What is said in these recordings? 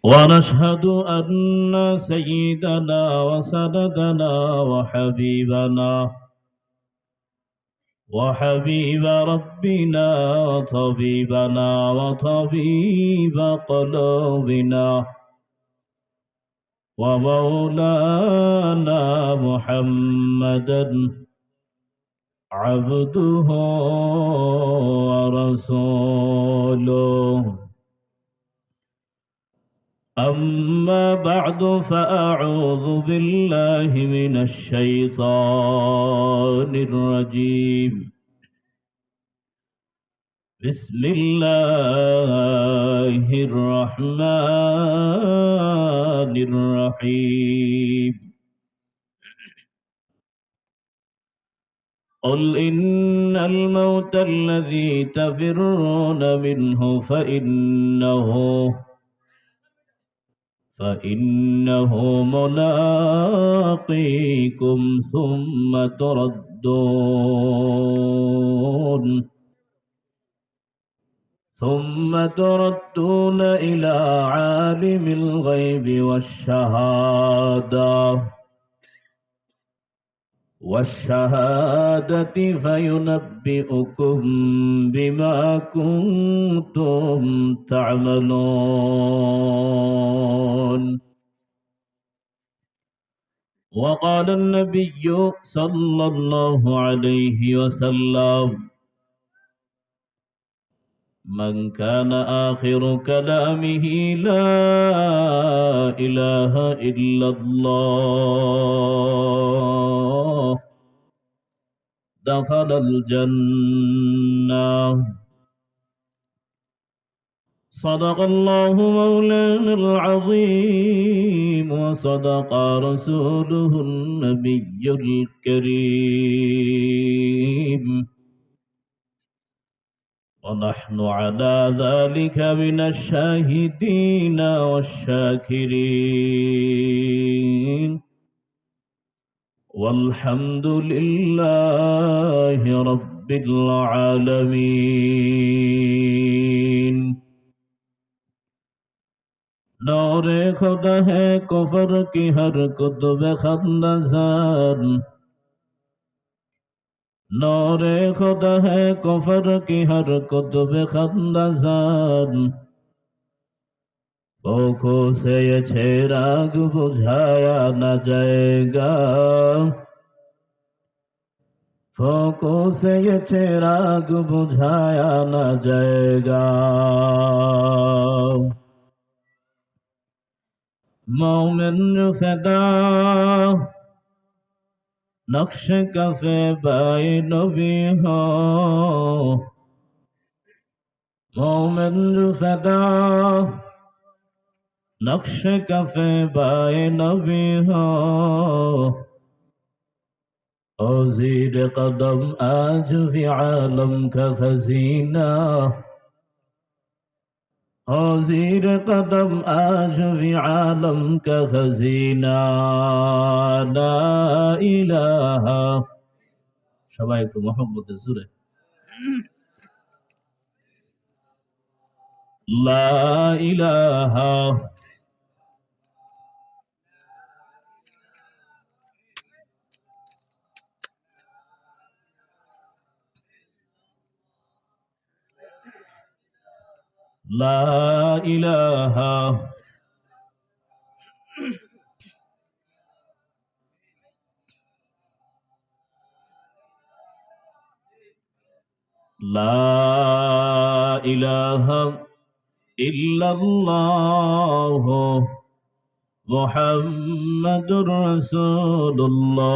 ونشهد أن سيدنا وسندنا وحبيب ربنا وطبيبنا وطبيب قلوبنا ومولانا محمدا عبده ورسوله. أما بعد فأعوذ بالله من الشيطان الرجيم. بسم الله الرحمن الرحيم. قل إن الموت الذي تفرون منه فإنه ملاقيكم ثم تردون إلى عالم الغيب والشهادة فينبئكم بما كنتم تعملون. وقال النبي صلى الله عليه وسلم: من كان آخر كلامه لا إله إلا الله دخل الجنة. صدق الله مولانا العظيم وصدق رسوله النبي الكريم، ونحن على ذلك من الشاهدين والشاكرين، والحمد لله رب العالمين. نور خدا ہے کفر کی ہر کتب خندزان، نور خدا ہے کفر کی ہر کتب خندزان، فوکوں سے یہ چراغ بجھایا نہ جائے گا، فوکوں سے یہ چراغ بجھایا نہ جائے گا۔ مومن فدا نقش کفے بائے نبی ہو، مومن فدا نقش کفے بائے نبی ہو، اور زیر قدم آج بھی عالم کا خزینہ، اور زیر قدم آج بھی عالم کا خزینہ، لا الہ۔ সবাই একটু মোহাম্মদের জোরে লা ইলাহা লা ইলাহা লা ইলাহা ইল্লাল্লাহ মুহাম্মাদুর রাসূলুল্লাহ।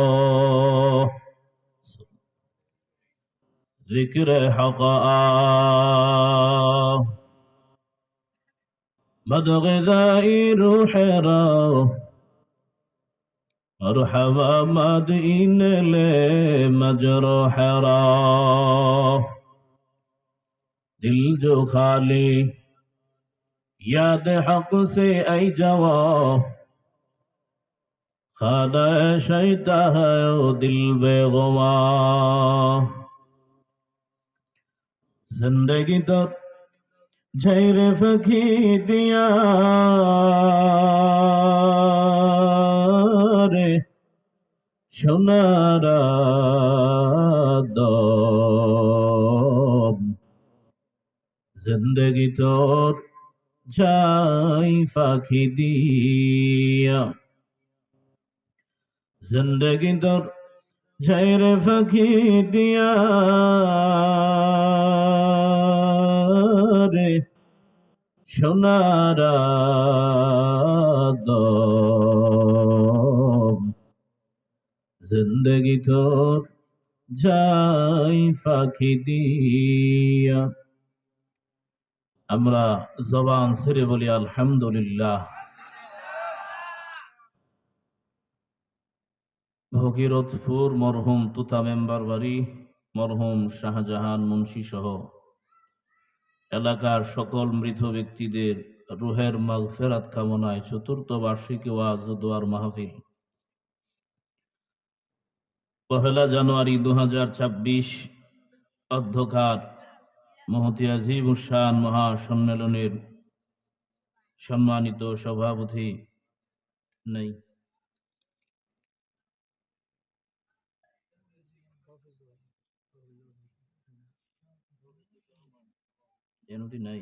ذکر حق مدغذائی روح را مرحبا مدین لے مجروح را، دل جو خالی یاد حق سے ای جواب، خانہ شیطہ ہے او دل بے غماں، زندگی تو جھیر فکی دیا সোনার দম জিন্দগি তোর যাই ফাঁকি দিয়া, জিন্দগি তোর যাই রে ফাঁকি দিয়া রে সোনার দম জিন্দগি তোর যাই ফাঁকি দিয়া। আমরা জবান ছেড়ে বলি আলহামদুলিল্লাহ। ভগীরথপুর মরহুম তুতা মেম্বার বাড়ি, মরহুম শাহজাহান মুন্সি সহ এলাকার সকল মৃত ব্যক্তিদের রুহের মাগফিরাত কামনায় চতুর্থ বার্ষিকী ওয়াজ ও দোয়ার মাহফিল 1 জানুয়ারি 2026 অধ্যকার মহতি আজিমুশান মহাসম্মেলনের সম্মানিত সভাপতি নেই নাই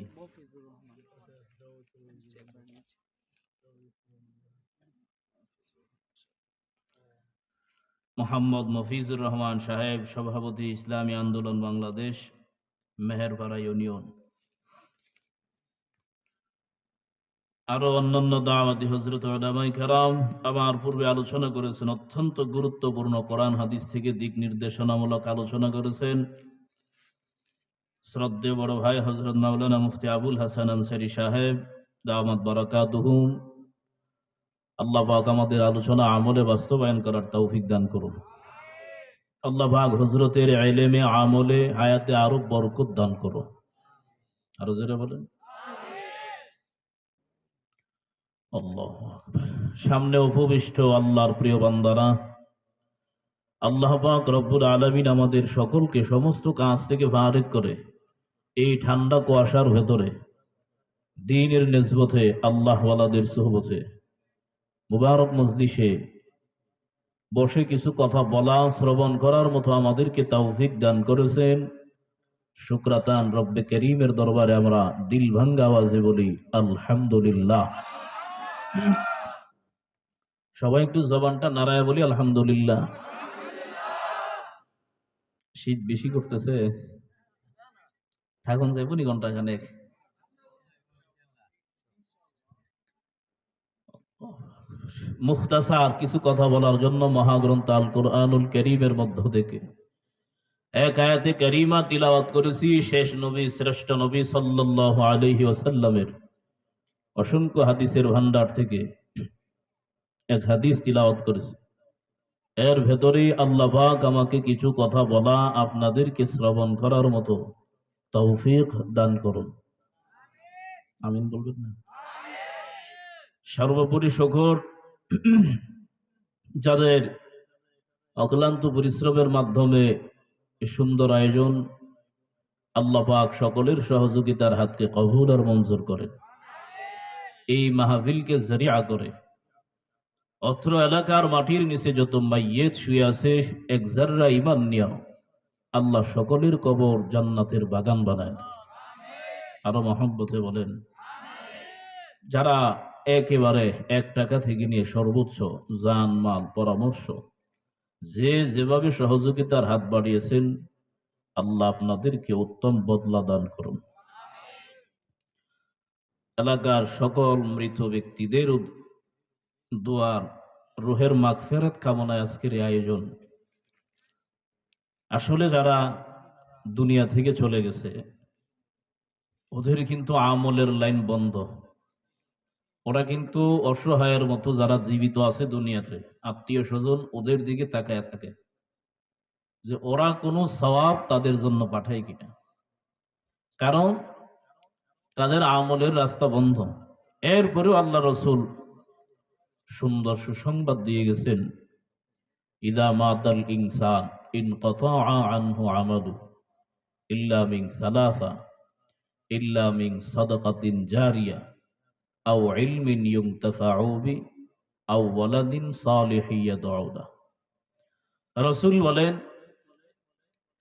মোহাম্মদ মফিজুর রহমান সাহেব, সভাপতি ইসলামী আন্দোলন বাংলাদেশ মেহেরপাড়া ইউনিয়ন। আরো অন্যান্য দাওয়াতি হযরত উলামায়ে কেরাম আমার পূর্বে আলোচনা করেছেন, অত্যন্ত গুরুত্বপূর্ণ কোরআন হাদিস থেকে দিক নির্দেশনামূলক আলোচনা করেছেন। শ্রদ্ধেয় বড় ভাই হযরত মাওলানা মুফতি আবুল হাসান আনসারী সাহেব দামাত বারাকাতুহুম, আল্লাহ পাক আমাদের আলোচনা আমলে বাস্তবায়ন করার তৌফিক দান করুন। আল্লাহ পাক হযরতের ইলমে আমলে হায়াতে আরো বরকত দান করুন। আরো জোরে বলেন আল্লাহু আকবার। সামনে উপবিষ্ট আল্লাহর প্রিয় বান্দারা, আল্লাহ পাক রব্বুল আলামিন আমাদের সকলকে সমস্ত কাজ থেকে ফারিগ করে এই ঠান্ডা কুয়াশার ভেতরে দ্বীনের নিসবতে আল্লাহ ওয়ালাদের সুহবতে মুবারক মজলিসে বসে কিছু কথা বলা শ্রবণ করার মতো আমাদেরকে তৌফিক দান করেছেন। শুকরাতান রব্বে করিমের দরবারে আমরা দিল ভাঙ্গা আওয়াজে বলি আলহামদুলিল্লাহ। সবাই একটু জবানটা নাড়ায় বলি আলহামদুলিল্লাহ। শীত বেশি করতেছে, থাকুন যাইব নি ঘন্টা খানেক। মুখতাসার কিছু কথা বলার জন্য মহাগ্রন্থ আল কুরআনুল কারীমের মধ্য থেকে এক আয়াতে কারীমা তিলাওয়াত করেছি। শেষ নবী শ্রেষ্ঠ নবী সাল্লাল্লাহু আলাইহি ওয়াসাল্লামের অসংখ্য হাদিসের ভান্ডার থেকে এক হাদিস তিলাওয়াত করেছি। এর ভেতরে আল্লাহ পাক আমাকে কিছু কথা বলা আপনাদেরকে শ্রবণ করার মতো তৌফিক দান করুন। আমিন বলবেন না? সর্বোপরি শুকর যাদের অক্লান্ত পরিশ্রমের মাধ্যমে সুন্দর আয়োজন, আল্লাহ পাক সকলের সহযোগিতার হাতকে কবুল আর মঞ্জুর করেন। এই মাহফিলকে জরিয়া করে অত্র এলাকার মাটির নিচে যত মাইয়িত শুয়ে আছে, এক জাররা ঈমান নিয়া আল্লাহ সকলের কবর জান্নাতের বাগান বানায়। আরো মহব্বতে বলেন। যারা একেবারে 1 টাকা থেকে নিয়ে সর্বোচ্চ জান মাল পরামর্শ যে যেভাবে সহযোগিতার হাত বাড়িয়েছেন, আল্লাহ আপনাদেরকে উত্তম বদলা দান করুন। এলাকার সকল মৃত ব্যক্তিদের দোয়ার রুহের মাগফিরাত কামনায় আজকের এই আয়োজন। আসলে যারা দুনিয়া থেকে চলে গেছে ওদের কিন্তু আমলের লাইন বন্ধ। ওরা কিন্তু অসহায়ের মতো যারা জীবিত আছে দুনিয়াতে, আত্মীয় স্বজন ওদের দিকে তাকায় থাকে যে ওরা কোনো সওয়াব তাদের জন্য পাঠায় কিনা, কারণ তাদের আমলের রাস্তা বন্ধ। এরপরেও আল্লাহ রসুল সুন্দর সুসংবাদ দিয়ে গেছেন, ইদা মাতাল ইনসান ইনকাতা আনহু আমালু ইল্লা মিন সালাসা ইল্লা মিন সাদাকাতিন জারিয়া আও ইলমিন ইউনতাফাউ বি আও ওয়ালাদিন সালিহিন ইয়াদউ লাহু। রাসূল বলেন,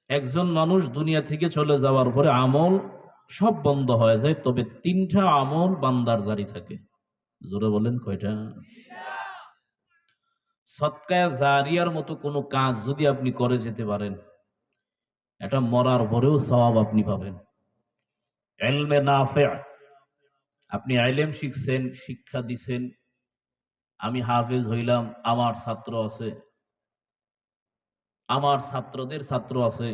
একজন মানুষ দুনিয়া থেকে চলে যাওয়ার পরে আমল সব বন্ধ হয়ে যায়, তবে 3টা আমল বান্দার জারি থাকে। জোরে বলেন কয়টা? সদকায়ে জারিয়ার মতো কোনো কাজ যদি আপনি করে যেতে পারেন, এটা মরার পরেও সওয়াব আপনি পাবেন। ইলমে নাফি', আপনি ইলম শিখছেন, শিক্ষা দিছেন, আমি হাফেজ হইলাম, আমার ছাত্র আছে, আমার ছাত্রদের ছাত্র আছে,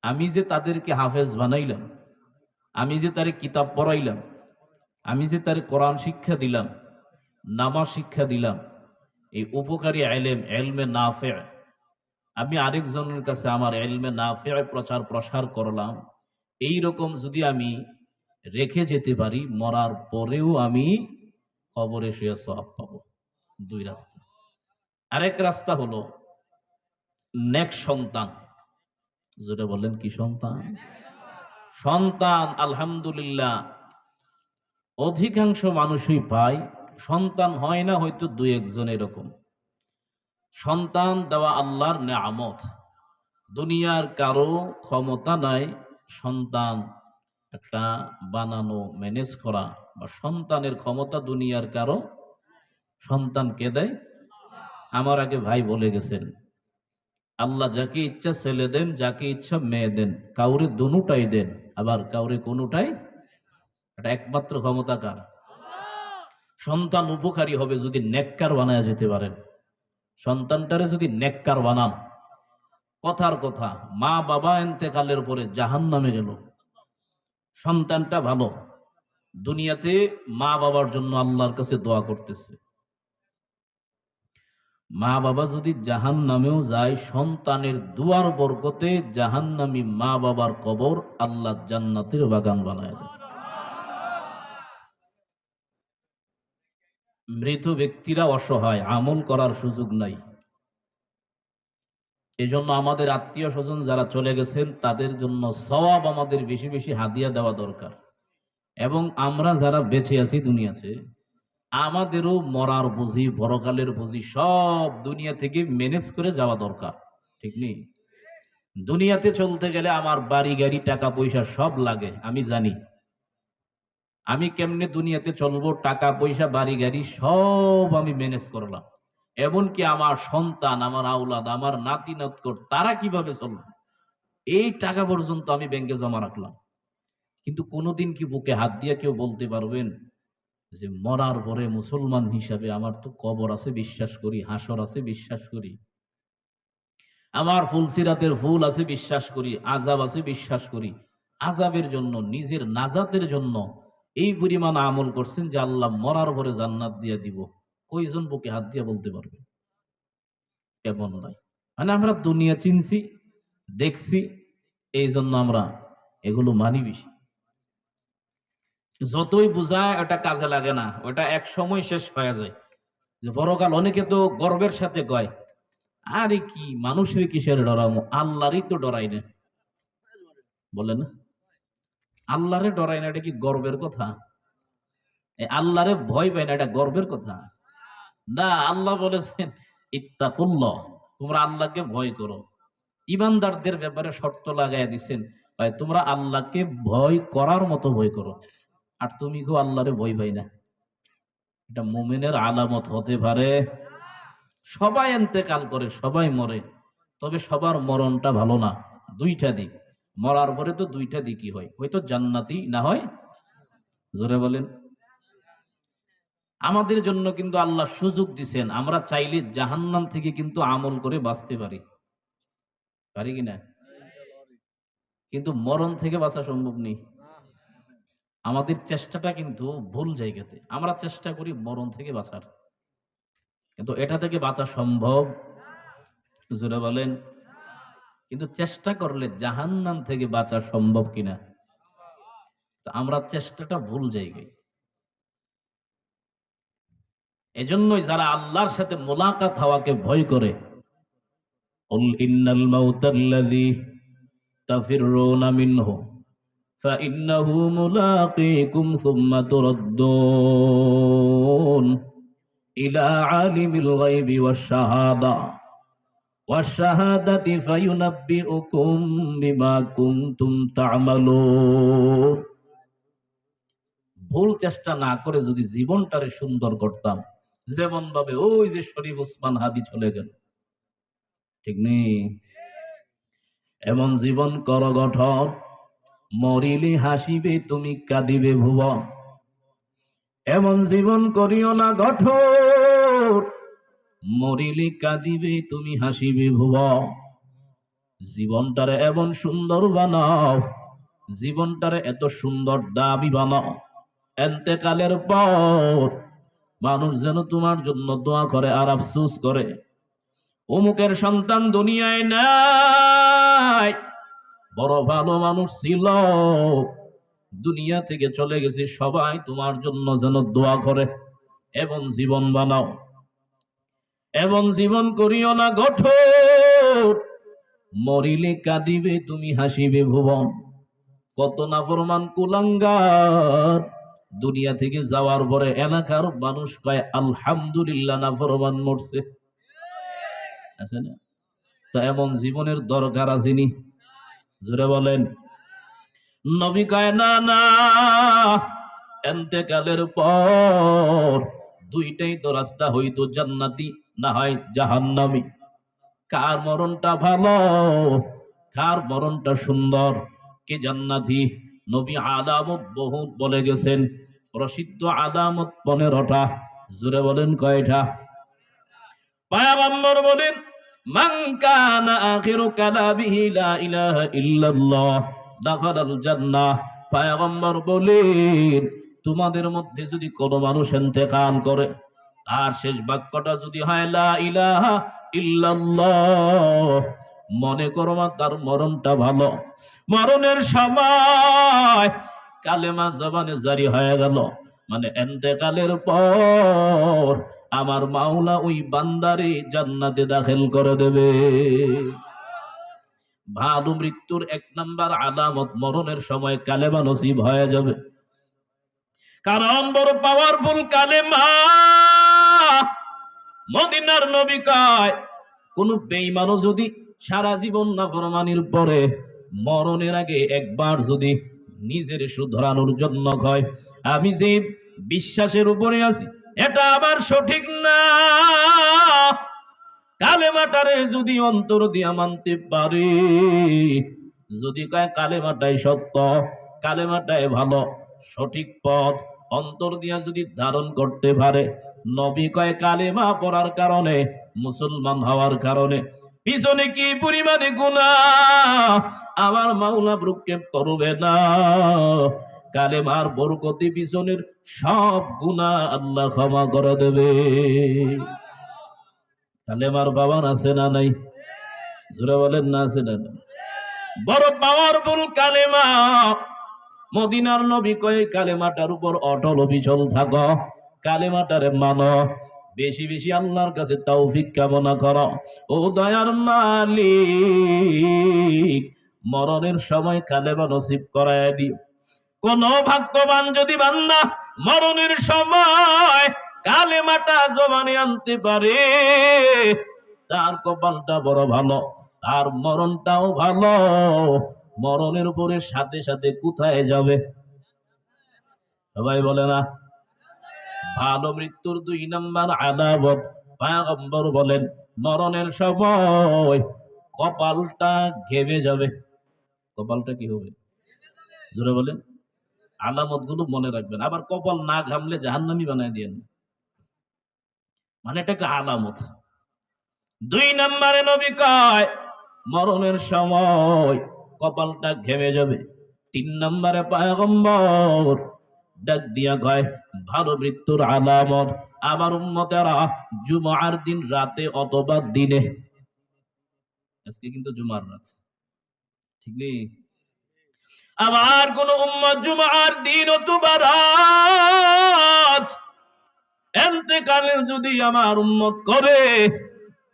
আমি যে তাদেরকে হাফেজ বানাইলাম, আমি যে তারে কিতাব পড়াইলাম, আমি যে তারে কোরআন শিক্ষা দিলাম, নামাজ শিক্ষা দিলাম, এই উপকারী ইলম, ইলমে নাফি', আমি আরেকজনের কাছে আমার ইলমে নাফি' প্রচার প্রসার করলাম, এই রকম যদি আমি রেখে যেতে পারি, মরার পরেও আমি কবরে শুয়ে সওয়াব পাবো। 2 রাস্তা। আরেক রাস্তা হলো নেক সন্তান। যেটা বলেন কি সন্তান? সন্তান আলহামদুলিল্লাহ অধিকাংশ মানুষই পায়, সন্তান হয় না হয়তো 2-1 জন এরকম। সন্তান দেওয়া আল্লাহর নেয়ামত। দুনিয়ার কারো ক্ষমতা নাই সন্তান একটা বানানো, ম্যানেজ করা, বা সন্তানের ক্ষমতা দুনিয়ার কারো। সন্তান কে দেয়? আমার আগে ভাই বলে গেছেন, আল্লাহ যাকে ইচ্ছা ছেলে দেন, যাকে ইচ্ছা মেয়ে দেন, কাউরে দুটাই দেন, আবার কাউরে কোনোটাই। এটা একমাত্র ক্ষমতা কার? সন্তান উপকারী হবে যদি নেককার বানায় যেতে পারেন। সন্তানটারে যদি নেককার বানান, কথার কথা মা বাবা ইন্তেকালের পরে জাহান্নামে গেল, সন্তানটা ভালো, দুনিয়াতে মা বাবার জন্য আল্লাহর কাছে দোয়া করতেছে। মা বাবা যদি জাহান্নামেও যায়, সন্তানের দুয়ার বরকতে জাহান্নামী মা বাবার কবর আল্লাহ জান্নাতের বাগান বানায় দেয়। মৃত ব্যক্তিরা অসহায়, আমল করার সুযোগ নাই। এজন্য আমাদের আত্মীয় স্বজন যারা চলে গেছেন তাদের জন্য সওয়াব আমাদের বেশি বেশি হাদিয়া দেওয়া দরকার। এবং আমরা যারা বেঁচে আছি দুনিয়াতে, আমাদেরও মরার বুঝি, পরকালের বুঝি সব দুনিয়া থেকে ম্যানেজ করে যাওয়া দরকার। ঠিক নেই? দুনিয়াতে চলতে গেলে আমার বাড়ি গাড়ি টাকা পয়সা সব লাগে, আমি জানি। আমি কেমনে দুনিয়াতে চলবো, টাকা পয়সা বাড়ি গাড়ি সব আমি ম্যানেজ করলাম। এমনকি আমার সন্তান, আমার আওলাদ, আমার নাতি নাতকর, তারা কিভাবে চলবে এই টাকা পর্যন্ত আমি ব্যাংকে জমা রাখলাম। কিন্তু কোনোদিন কি বুকে হাত দিয়ে কেউ বলতে পারবেন যে মরার পরে মুসলমান হিসাবে আমার তো কবর আছে বিশ্বাস করি, হাসর আছে বিশ্বাস করি, আমার ফুলসিরাতের ফুল আছে বিশ্বাস করি, আযাব আছে বিশ্বাস করি, আযাবের জন্য, নিজের নাজাতের জন্য এই পরিমাণ আমল করছেন যে আল্লাহ মরার পরে জান্নাত দিয়ে দিব, কয়জন বুকে হাত দিয়ে বলতে পারবে? এমন নয়। মানে আমরা দুনিয়া চিনছি, দেখছি, এই জন্য আমরা এগুলো মানি বেশি। যতই বুঝায় ওটা কাজে লাগে না, ওটা এক সময় শেষ হয়ে যায়। যে পরকাল অনেকে তো গর্বের সাথে কয়, আরে কি মানুষের কিসের ডরামো, আল্লাহরই তো ডরাই না। বলে না, আল্লাহরে ডরাই না, এটা কি গর্বের কথা? আল্লাহরে ভয় পাই না, এটা গর্বের কথা না। আল্লাহ বলেছেন ইত্তাকুল্লাহ, তোমরা আল্লাহকে ভয় করো। ইমানদারদের ব্যাপারে শর্ত লাগাই দিচ্ছেন, তোমরা আল্লাহকে ভয় করার মতো ভয় করো। আর তুমি কেউ আল্লাহরে ভয় পাই না, এটা মুমিনের আলামত হতে পারে? সবাই ইন্তেকাল করে, সবাই মরে, তবে সবার মরণটা ভালো না। 2টা দিক, মরার পরে তো 2টা দিকই হয়, হয়তো জান্নাতি না হয়। জোরে বলেন। আমাদের জন্য কিন্তু আল্লাহ সুযোগ দিছেন, আমরা চাইলে জাহান্নাম থেকে কিন্তু আমল করে বাঁচতে পারি, পারি কিনা? কিন্তু মরণ থেকে বাঁচা সম্ভব নেই। আমাদের চেষ্টাটা কিন্তু ভুল জায়গাতে, আমরা চেষ্টা করি মরণ থেকে বাঁচার, কিন্তু এটা থেকে বাঁচা সম্ভব? জোরে বলেন। কিন্তু চেষ্টা করলে জাহান্নাম থেকে বাঁচা সম্ভব কিনা? আমরা চেষ্টাটা ভুল জায়গায়। এজন্যই যারা আল্লাহর সাথে মোলাকাত হওয়াকে ভয় করে, কুল ইন্নাল মাউতাল্লাযী তাফিররুনা মিনহু ফাইন্নাহু মুলাকীকুম সুম্মা তুরাদ্দুন ইলা আলিমিল গায়বি ওয়াশ শাহাদা ওয়াশ-শাহাদাতি ফায়ুনাব্বিউকুম বিমা কুনতুম তা'মালুন। ভুল চেষ্টা না করে যদি জীবনটারে সুন্দর করতাম, যেমন ভাবে ওই যে শরীফ ওসমান হাদি চলে গেল, ঠিক নেই? এমন জীবন কর গঠন, মরিলে হাসিবে তুমি কাঁদিবে ভুবন। এমন জীবন করিও না গঠন, মরিলে কাঁদিবে তুমি হাসিবে ভুবন। জীবনটারে এমন সুন্দর বানাও, জীবনটারে এত সুন্দর দাবি বানাও, এন্তেকালের পর মানুষ যেন তোমার জন্য দোয়া করে আর আফসোস করে, অমুকের সন্তান দুনিয়ায় নাই, বড় ভালো মানুষ ছিল, দুনিয়া থেকে চলে গেছে, সবাই তোমার জন্য যেন দোয়া করে। এমন জীবন বানাও, এমন জীবন করিও না গঠন, মরিলে কাঁদিবে তুমি হাসিবে ভুবন। কত নাফরমান কুলাঙ্গার দুনিয়া থেকে যাওয়ার পরে এলাকার মানুষ কয় আলহামদুলিল্লাহ নাফরমান মরছে, আছে না? তো এমন জীবনের দরকার আসেনি? জোরে বলেন। নবী কয় না না, এন্তেকালের পর দুইটাই তো রাস্তা, হইতো জান্নাতি না হয় জাহান্নামী। কার মরণটা ভালো, কার মরণটা সুন্দর, কে জান্নাতি? নবী আলামত বহুত বলে গেছেন, প্রসিদ্ধ আলামত 15টা। জোরে বলেন কয়টা? পয়গম্বর বলেন মান কানা আখিরু কালামিহি লা ইলাহা ইল্লাল্লাহ দাখালাল জান্নাহ। পয়গম্বর বলেন তোমাদের মধ্যে যদি কোনো মানুষ ইন্তেকাল করে, আর শেষ বাক্যটা যদি হয় লা ইলাহা ইল্লাল্লাহ, মনে করো তার মরণটা ভালো, মরণের সময় কালেমা জবানে জারি হয়ে গেল, মানে ইন্তেকালের পর আমার মাওলা ওই বান্দারে জান্নাতে দাখিল করে দেবে। ভালো মৃত্যুর 1 নাম্বার আলামত, মরণের সময় কালেমা নসিব হয়ে যাবে। কারণ বড় পাওয়ারফুল কালেমা। মদিনার নবী কয় কোন বেঈমানও যদি সারা জীবন নাফরমানির পরে মরণের আগে একবার যদি নিজের শুধরানোর জন্য কয় আমি যে বিশ্বাসের উপরে আছি এটা আমার সঠিক না, কালেমাটারে যদি অন্তর দিয়া মানতে পারে, যদি কয় কালেমাটাই সত্য, কালেমাটাই ভালো, সঠিক পথ, অন্তর দিয়া যদি ধারণ করতে পারে, নবী কয় কালেমা পড়ার কারণে, মুসলমান হওয়ার কারণে পিছনে কি পরিমাণে গুনাহ আমার মাওলা ভ্রুক্ষেপ করবে না। কালেমার বরকতে পিছনের সব গুনাহ আল্লাহ ক্ষমা করে দেবে। কালেমার বাবান আছে না নাই? জোরে বলেন না আছে না? বড় পাওয়ারফুল কালেমা। মদিনার নবী কয় কালেমাটার উপর অটল অবিচল থাকো, কালেমাটারে মানো, বেশি বেশি আল্লাহর কাছে তৌফিক কামনা করো। ও দয়ার মালিক, মরণের সময় কালেমা নসিব করায় দিও। কোন ভাগ্যবান যদি বান্দা মরণের সময় কালেমাটা জবানে আনতে পারে, তার কপালটা বড় ভালো, তার মরণটাও ভালো। মরণের উপরে সাথে সাথে কোথায় যাবে? সবাই বলে না? ভালো মৃত্যুর 2 নাম্বার আলামত, পয়গম্বর বলেন মরণের সময় কপালটা ঘেমে যাবে। কপালটা কি হবে? জোরে বলেন। আলামত গুলো মনে রাখবেন। আবার কপাল না ঘামলে জাহান্নামী বানায় দিয়েন, মানে এটা একটা আলামত। 2 নম্বরে নবী কয় মরণের সময় কপালটা ঘেমে যাবে। 3 নম্বরে পয়গম্বর ডাক দিয়া কয় ভালো মৃত্যুর আলামত আমার উম্মতেরা জুমার দিন রাতে অথবা দিনে, আজকে কিন্তু জুমার রাত, ঠিক নেই? আমার কোন উম্মত জুমার দিন অথবা রাত এন্তেকালে যদি আমার উম্মত করে,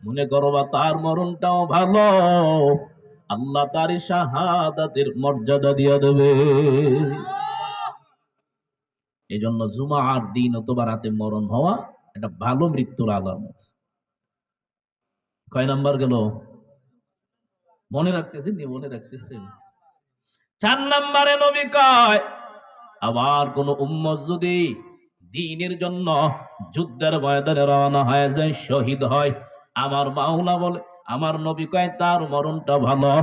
মনে করবা তার মরণটাও ভালো, আল্লাহ তার শাহাদাতের মর্যাদা দিয়ে দেবে। এই জন্য জুমার দিন অথবা রাতে মরণ হওয়া এটা ভালো মৃত্যুর আলামত। কয় নাম্বার গেল? মনে রাখতেছেন নি? মনে রাখতেছেন? 4 নম্বরে নবী কয়, আবার কোন উম্মত যদি দ্বীনের জন্য যুদ্ধের ময়দানে রওনা হয়ে যায়, শহীদ হয়, আমার মাওলা বলে, আমার নবী কয় তার মরণটা ভালো,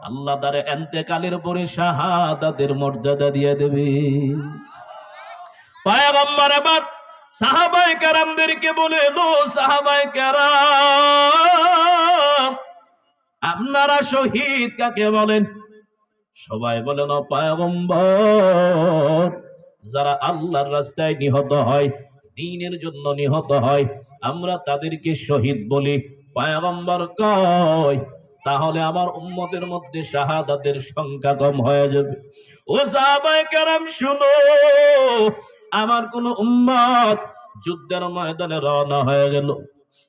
আল্লাহ তার এন্তেকালের পরে শাহাদাতের মর্যাদা দিয়ে দেবে। পয়গম্বর আবার সাহাবায়ে কেরামদেরকে বলে, নো সাহাবায়ে কেরাম, আপনারা শহীদ কাকে বলেন? সবাই বলেন, ও পয়গম্বর, যারা আল্লাহর রাস্তায় নিহত হয়, দ্বীনের জন্য নিহত হয়, আমরা তাদেরকে শহীদ বলি। পয়গম্বর কয়, তাহলে আমার উম্মতের মধ্যে শাহাদাতের সংখ্যা কম হয়ে যাবে। ও সাহাবায়ে কেরাম শুনো, আমার কোন উম্মত যুদ্ধের ময়দানে রওনা হয়ে গেল,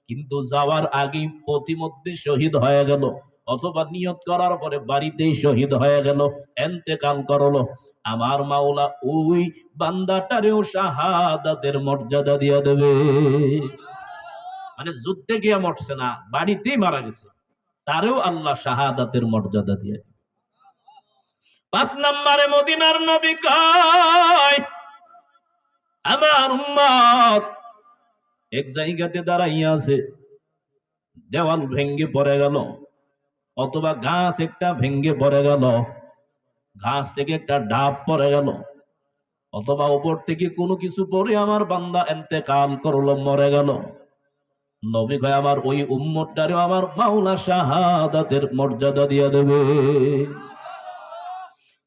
কিন্তু যাওয়ার আগেই প্রতিমধ্যে শহীদ হয়ে গেল, অথবা নিয়ত করার পরে বাড়িতেই শহীদ হয়ে গেল, এন্তেকাল করলো, আমার মাওলা ওই বান্দাটারেও শাহাদাতের মর্যাদা দিয়ে দেবে। মানে যুদ্ধে গিয়ে মরছে না, বাড়িতেই মারা গেছে, তারেও আল্লাহ শাহাদাতের মর্যাদা দিয়ে দেবে। 5 নম্বরে মদিনার নবী কয়, আমার উম্মত এক জায়গাতে দাঁড়াইয়া আছে, দেওয়াল ভেঙ্গে পড়ে গেল, অথবা গাছ একটা ভেঙ্গে পড়ে গেল, গাছ থেকে একটা ডাব পড়ে গেল, অথবা উপর থেকে কোনো কিছু পড়ে আমার বান্দা ইন্তেকাল করলো, মরে গেল। নবী কয়, আমার ওই উম্মতটারে আমার মাওলা শাহাদাতের মর্যাদা দিয়ে দেবে।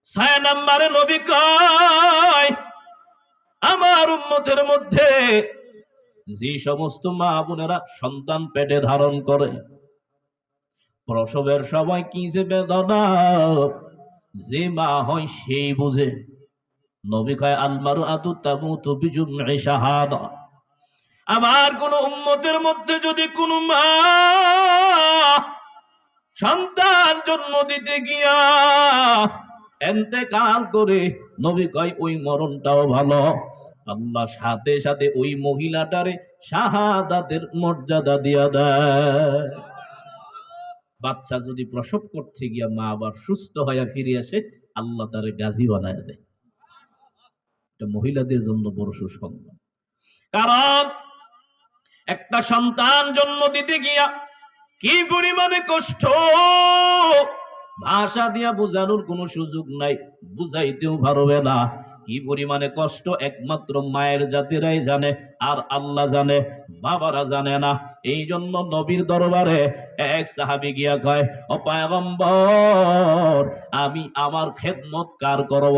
6 নম্বরে নবী কয়, আমার উম্মতের মধ্যে যে সমস্ত মা বোনেরা সন্তান পেটে ধারণ করে, প্রসবের সময় কি যে বেদনা যে মা হয় সেই বুঝে। নবী কয়, আল মারআতু তামুতু বিজুমঈ শাহাদা, আমার কোন উম্মতের মধ্যে যদি কোন মা সন্তান জন্ম দিতে গিয়া ইন্তেকাল করে, নবী কয় ওই মরণটাও ভালো, আল্লাহ সাথে সাথে ওই মহিলাটারে শাহাদাতের মর্যাদা দিয়া দেয়। বাচ্চা যদি প্রসব করতে গিয়া মা আবার সুস্থ হয়ে ফিরে আসে, আল্লাহ তারে গাজী বানায় দেয়। এটা মহিলাদের জন্য বড় সুসংবাদ। কারণ একটা সন্তান জন্ম দিতে গিয়া কি পরিমাণে কষ্ট, ভাষা দিয়া বোঝানোর কোনো সুযোগ নাই, বুঝাইতেও পারবে না। কি পরিমাণে কষ্ট একমাত্র মায়ের জাতিরাই জানে, আর আল্লাহ জানে, বাবারা জানে না। এই জন্য নবীর দরবারে এক সাহাবী গিয়া কয়, ও পয়গম্বর, আমি আমার খেদমত কার করব?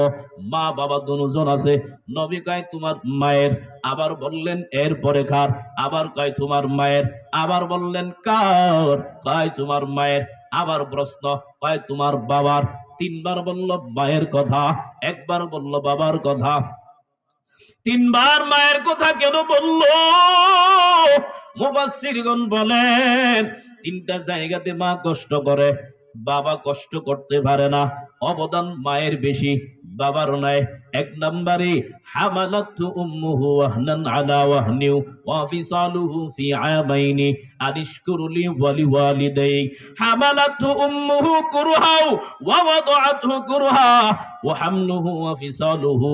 মা বাবা দুজন আছে। নবী কয়, তোমার মায়ের। আবার বললেন, এরপরে কার? আবার কয়, তোমার মায়ের। আবার বললেন, কার? কয়, তোমার মায়ের। আবার প্রশ্ন, কয়, তোমার বাবার। 3 বার বলল মায়ের কথা, 1 বার বলল বাবার কথা। 3 বার মায়ের কথা কেন বলল? মুফাসসিরগণ বলেন, 3টা জায়গাতে মা কষ্ট করে, বাবা কষ্ট করতে পারে না, অবদান মায়ের বেশি, বাবার নাই। 1 নম্বরে, হামালাতু উম্মুহু ওয়াহনান আলা ওয়াহনি ওয়া ফিসালুহু ফি আমাইনি আনিশকুরলি ওয়া লিওয়ালিদাইক। হামালাতু উম্মুহু কুরহা ওয়া ওয়াদাআতহু কুরহা ওয়া হামলুহু ওয়া ফিসালুহু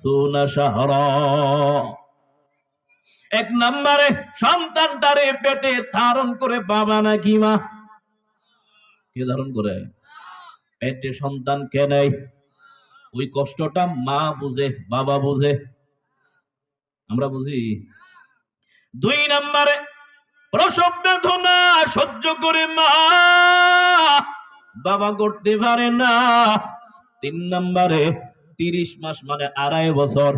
30 শাহরা। 1 নম্বরে, সন্তানটারে পেটে ধারণ করে বাবা নাকি মা? কে ধারণ করে? পেটে সন্তান কে নেয়? ওই কষ্টটা মা বুঝে, বাবা বুঝে, আমরা বুঝি। 2 নম্বরে, প্রসব বেদনা সহ্য করে মা, বাবা করতে পারে না। 3 নম্বরে, 30 মাস মানে 2.5 বছর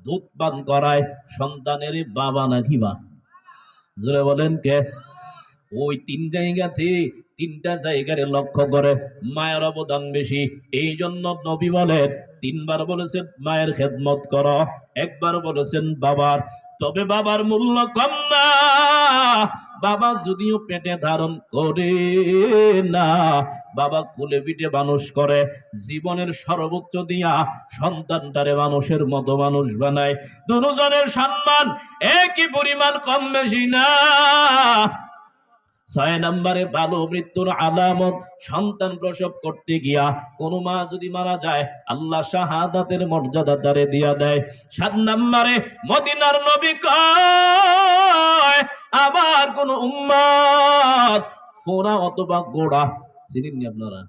দুধ পান করায় সন্তানের বাবা নাকি মা? জোরে বলেন কে? ওই 3 জায়গাতে, 3টা জায়গায় লক্ষ্য করে মায়ের অবদান বেশি। এই জন্য নবী বলেন, 3 বার বলেছেন মায়ের খেদমত করো, 1 বার বলেছেন বাবার। তবে বাবার মূল্য কম না। বাবা যদিও পেটে ধারণ করে না, বাবা কোলে পিঠে মানুষ করে, জীবনের সর্বোচ্চ দিয়া সন্তানটারে মানুষের মতো মানুষ বানায়। দুজনের সম্মান একই পরিমাণ কম বেশি না। ছয় নম্বরে ভালো মৃত্যুর আলামত, সন্তান প্রসব করতে গিয়া কোন মা যদি মারা যায় আল্লাহ শাহাদাতের মর্যাদা তারে দিয়া দেয়। সাত নম্বরে মদিনার নবী কয় আমার কোন উম্মত ফোড়া অথবা গোড়া, চিনেননি আপনারা?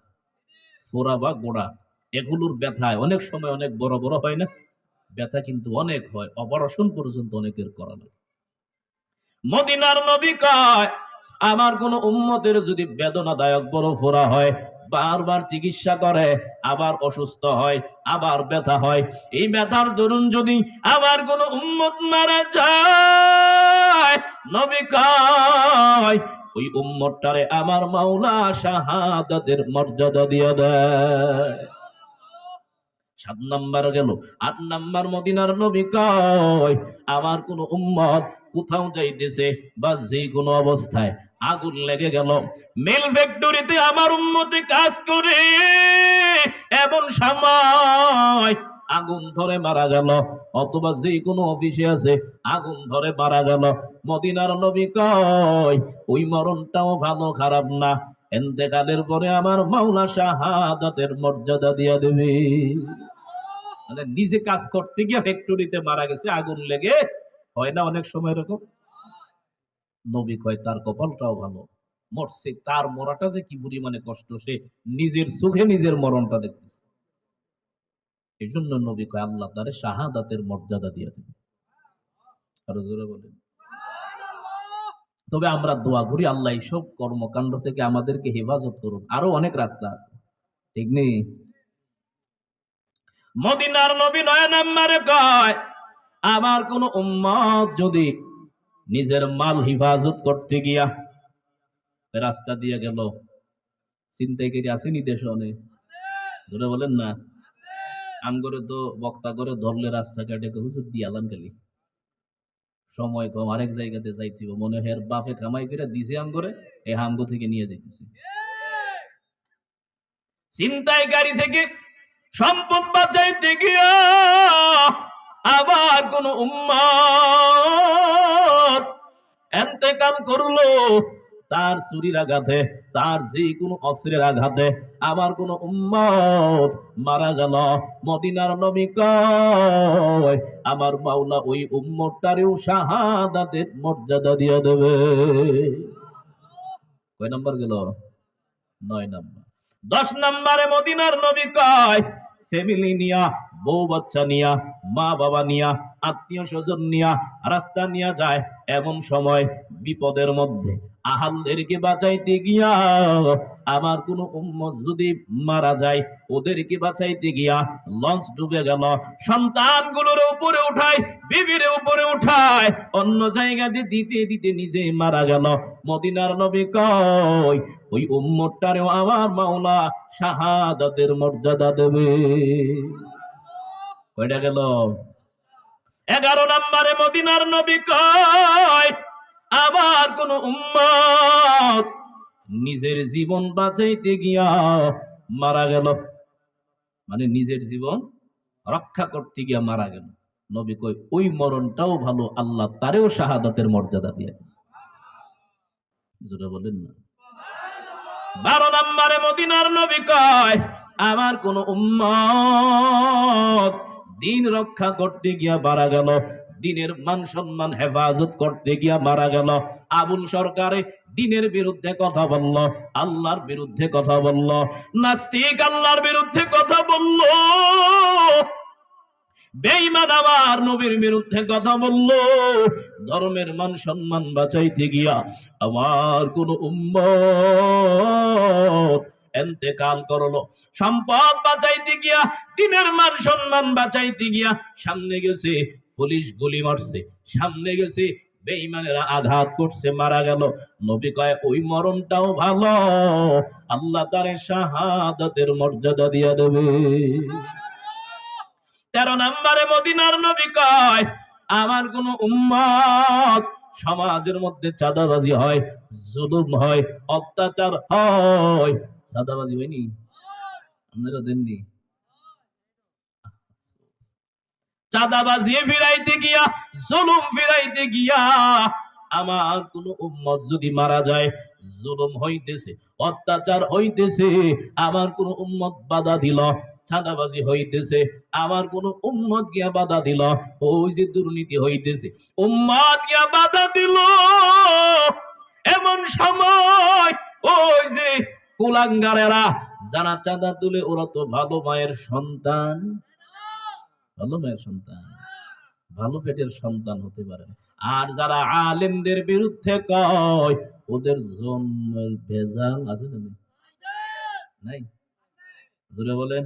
ফোড়া বা গোড়া এগুলোর ব্যথায় অনেক সময় অনেক বড় বড় হয় না, ব্যথা কিন্তু অনেক হয়, অপারেশন পর্যন্ত অনেকের করা লাগে। মদিনার নবী কয় আমার কোন উম্মতের যদি বেদনাদায়ক বড় ফোড়া হয়, বারবার চিকিৎসা করে, আবার অসুস্থ হয়, আবার ব্যথা হয়, এই ব্যথার দরুন যদি আমার কোন উম্মত মারা যায়, নবী কয় ওই উম্মতটারে আমার মাওলা শাহাদাতের মর্যাদা দিয়ে দেয়। 7 নাম্বার গেল। 8 নাম্বার মদিনার নবী কয় আমার কোন উম্মত কোথাও যাইতেছে বা যে কোনো অবস্থায় আগুন লেগে গেল, মিল ফ্যাক্টরিতে আমার উম্মতে কাজ করে, এমন সময় আগুন ধরে মারা গেল, অথবা যে কোনো অফিসে আছে আগুন ধরে মারা গেল, মদিনার নবী কয় ওই মরণটাও ভালো খারাপ না, ইন্তেকালের পরে আমার মাওলা শাহাদাতের মর্যাদা দিয়া দেবে। মানে নিজে কাজ করতে গিয়ে ফ্যাক্টরিতে মারা গেছে আগুন লেগে, হয় না অনেক সময় এরকম? নবী কয় তার কপালটাও ভালো, মরছে, তার মরাটা যে কি পরিমানে কষ্ট সে নিজের চোখে নিজের মরণটা দেখতেছে। এই জন্য নবী কয় আল্লাহ তারে শাহাদাতের মর্যাদা দিয়ে দেবে। আরো জোরে বলেন। তবে আমরা দোয়া করি আল্লাহ এইসব কর্মকাণ্ড থেকে আমাদেরকে হেফাজত করুন। আরো অনেক রাস্তা আছে, ঠিক নেই? মদিনার নবী 9 নম্বরে কয় আমার কোন উম্মত যদি নিজের মাল হেফাজত করতে গিয়া রাস্তা দিয়ে গেল, ছিনতাইকারী আসেনি দেশে অনেক, ধরে বলেন না, আম করে তো বক্তা করে ধরলে রাস্তাঘাটে হুজুর দিয়ে আলাম খালি সময় কম, আরেক জায়গাতে যাইতে মনে হয় বাপে কামাই করে দিছে আম করে, এই হামগো থেকে নিয়ে যাইতেছে। ছিনতাইকারী থেকে সম্পদ বাঁচাইতে গিয়া আবার কোন উম্মত ইন্তেকাল করলো, তার ছুরির আঘাতে, তার যে কোনো অস্ত্রের আঘাতে আমার কোন উম্মত মারা গেল, মদিনার নবী কয় আমার মাওলা ওই উম্মতটারেও শাহাদাতের মর্যাদা দিয়ে দেবে। কয় নাম্বার গেল? 9 নাম্বার। 10 নম্বরে মদিনার নবী কয় ফ্যামিলি নিয়া, বউ বাচ্চা নিয়া, মা বাবা নিয়া, আত্মীয় স্বজন নিয়া রাস্তা নিয়া যায়, এমন সময় বিপদের মধ্যে আহালদেরকে বাঁচাইতে গিয়া আমার কোন উম্মত যদি মারা যায়, ওদেরকে বাঁচাইতে গিয়া লঞ্চ ডুবে গেল, সন্তানগুলোর উপরে উঠায়, বিবির উপরে উঠায়, অন্য জায়গাতে দিতে দিতে নিজে মারা গেল, মদিনার নবী কয় ওই উম্মতটারেও আমার মাওলা শাহাদাতের মর্যাদা দেবে। কয়টা গেল? 11 নম্বরে মদিনার নবী কয় আমার কোন উম্মত নিজের জীবন বাঁচাইতে গিয়া মারা গেল, মানে নিজের জীবন রক্ষা করতে গিয়া মারা গেল, নবী কয় ওই মরণটাও ভালো, আল্লাহ তারেও শাহাদাতের মর্যাদা দিয়ে। যেটা বলেন না। 12 নম্বরে মদিনার নবী কয় আমার কোন উম্মত দিন রক্ষা করতে গিয়া মারা গেল, দিনের মান সম্মান হেফাজত করতে গিয়া মারা গেল। আবুল সরকারে দিনের বিরুদ্ধে কথা বলল, আল্লাহর বিরুদ্ধে কথা বলল, নাস্তিক আল্লাহর বিরুদ্ধে কথা বলল, বেঈমান আমার নবীর বিরুদ্ধে কথা বলল, ধর্মের মান সম্মান বাঁচাইতে গিয়া আমার কোন উম্মত ইন্তেকাল করলো, সম্পদ বাঁচাইতে গিয়া, দিনের মান সম্মান বাঁচাইতে গিয়া সামনে গেছে পুলিশ গুলি মারছে, সামনে গেছে বেঈমানেরা আঘাত করছে, মারা গেল, নবী কয় ওই মরণটাও ভালো, আল্লাহ তারে শাহাদাতের মর্যাদা দিয়া দেবে। 13 নম্বরে মদিনার নবী কয় আমার কোন উম্মত সমাজের মধ্যে চাঁদাবাজি হয়, জুলুম হয়, অত্যাচার হয়, চাঁদাবাজি হয়নি? আপনারা দেননি? চাঁদাবাজি ফিরাইতে গিয়া, জুলুম ফিরাইতে গিয়া আমার কোন উম্মত যদি মারা যায়, জুলুম হইতেছে, অত্যাচার হইতেছে, আমার কোন উম্মত বাধা দিল, চাঁদাবাজি হইতেছে, আমার কোন উম্মত গিয়া বাধা দিল, ওই যে দুর্নীতি হইতেছে, উম্মত গিয়া বাধা দিল, এমন সময় ওই যে কুলাঙ্গারেরা যারা চাঁদা তুলে, ওরা তো ভালো মায়ের সন্তান, ভালো মায়ের সন্তান, ভালো পেটের সন্তান হতে পারে না। আর যারা আলেমদের বিরুদ্ধে কয়, ওদের জন্মের ভেজাল আছে না নেই? নাই? জোরে বলেন,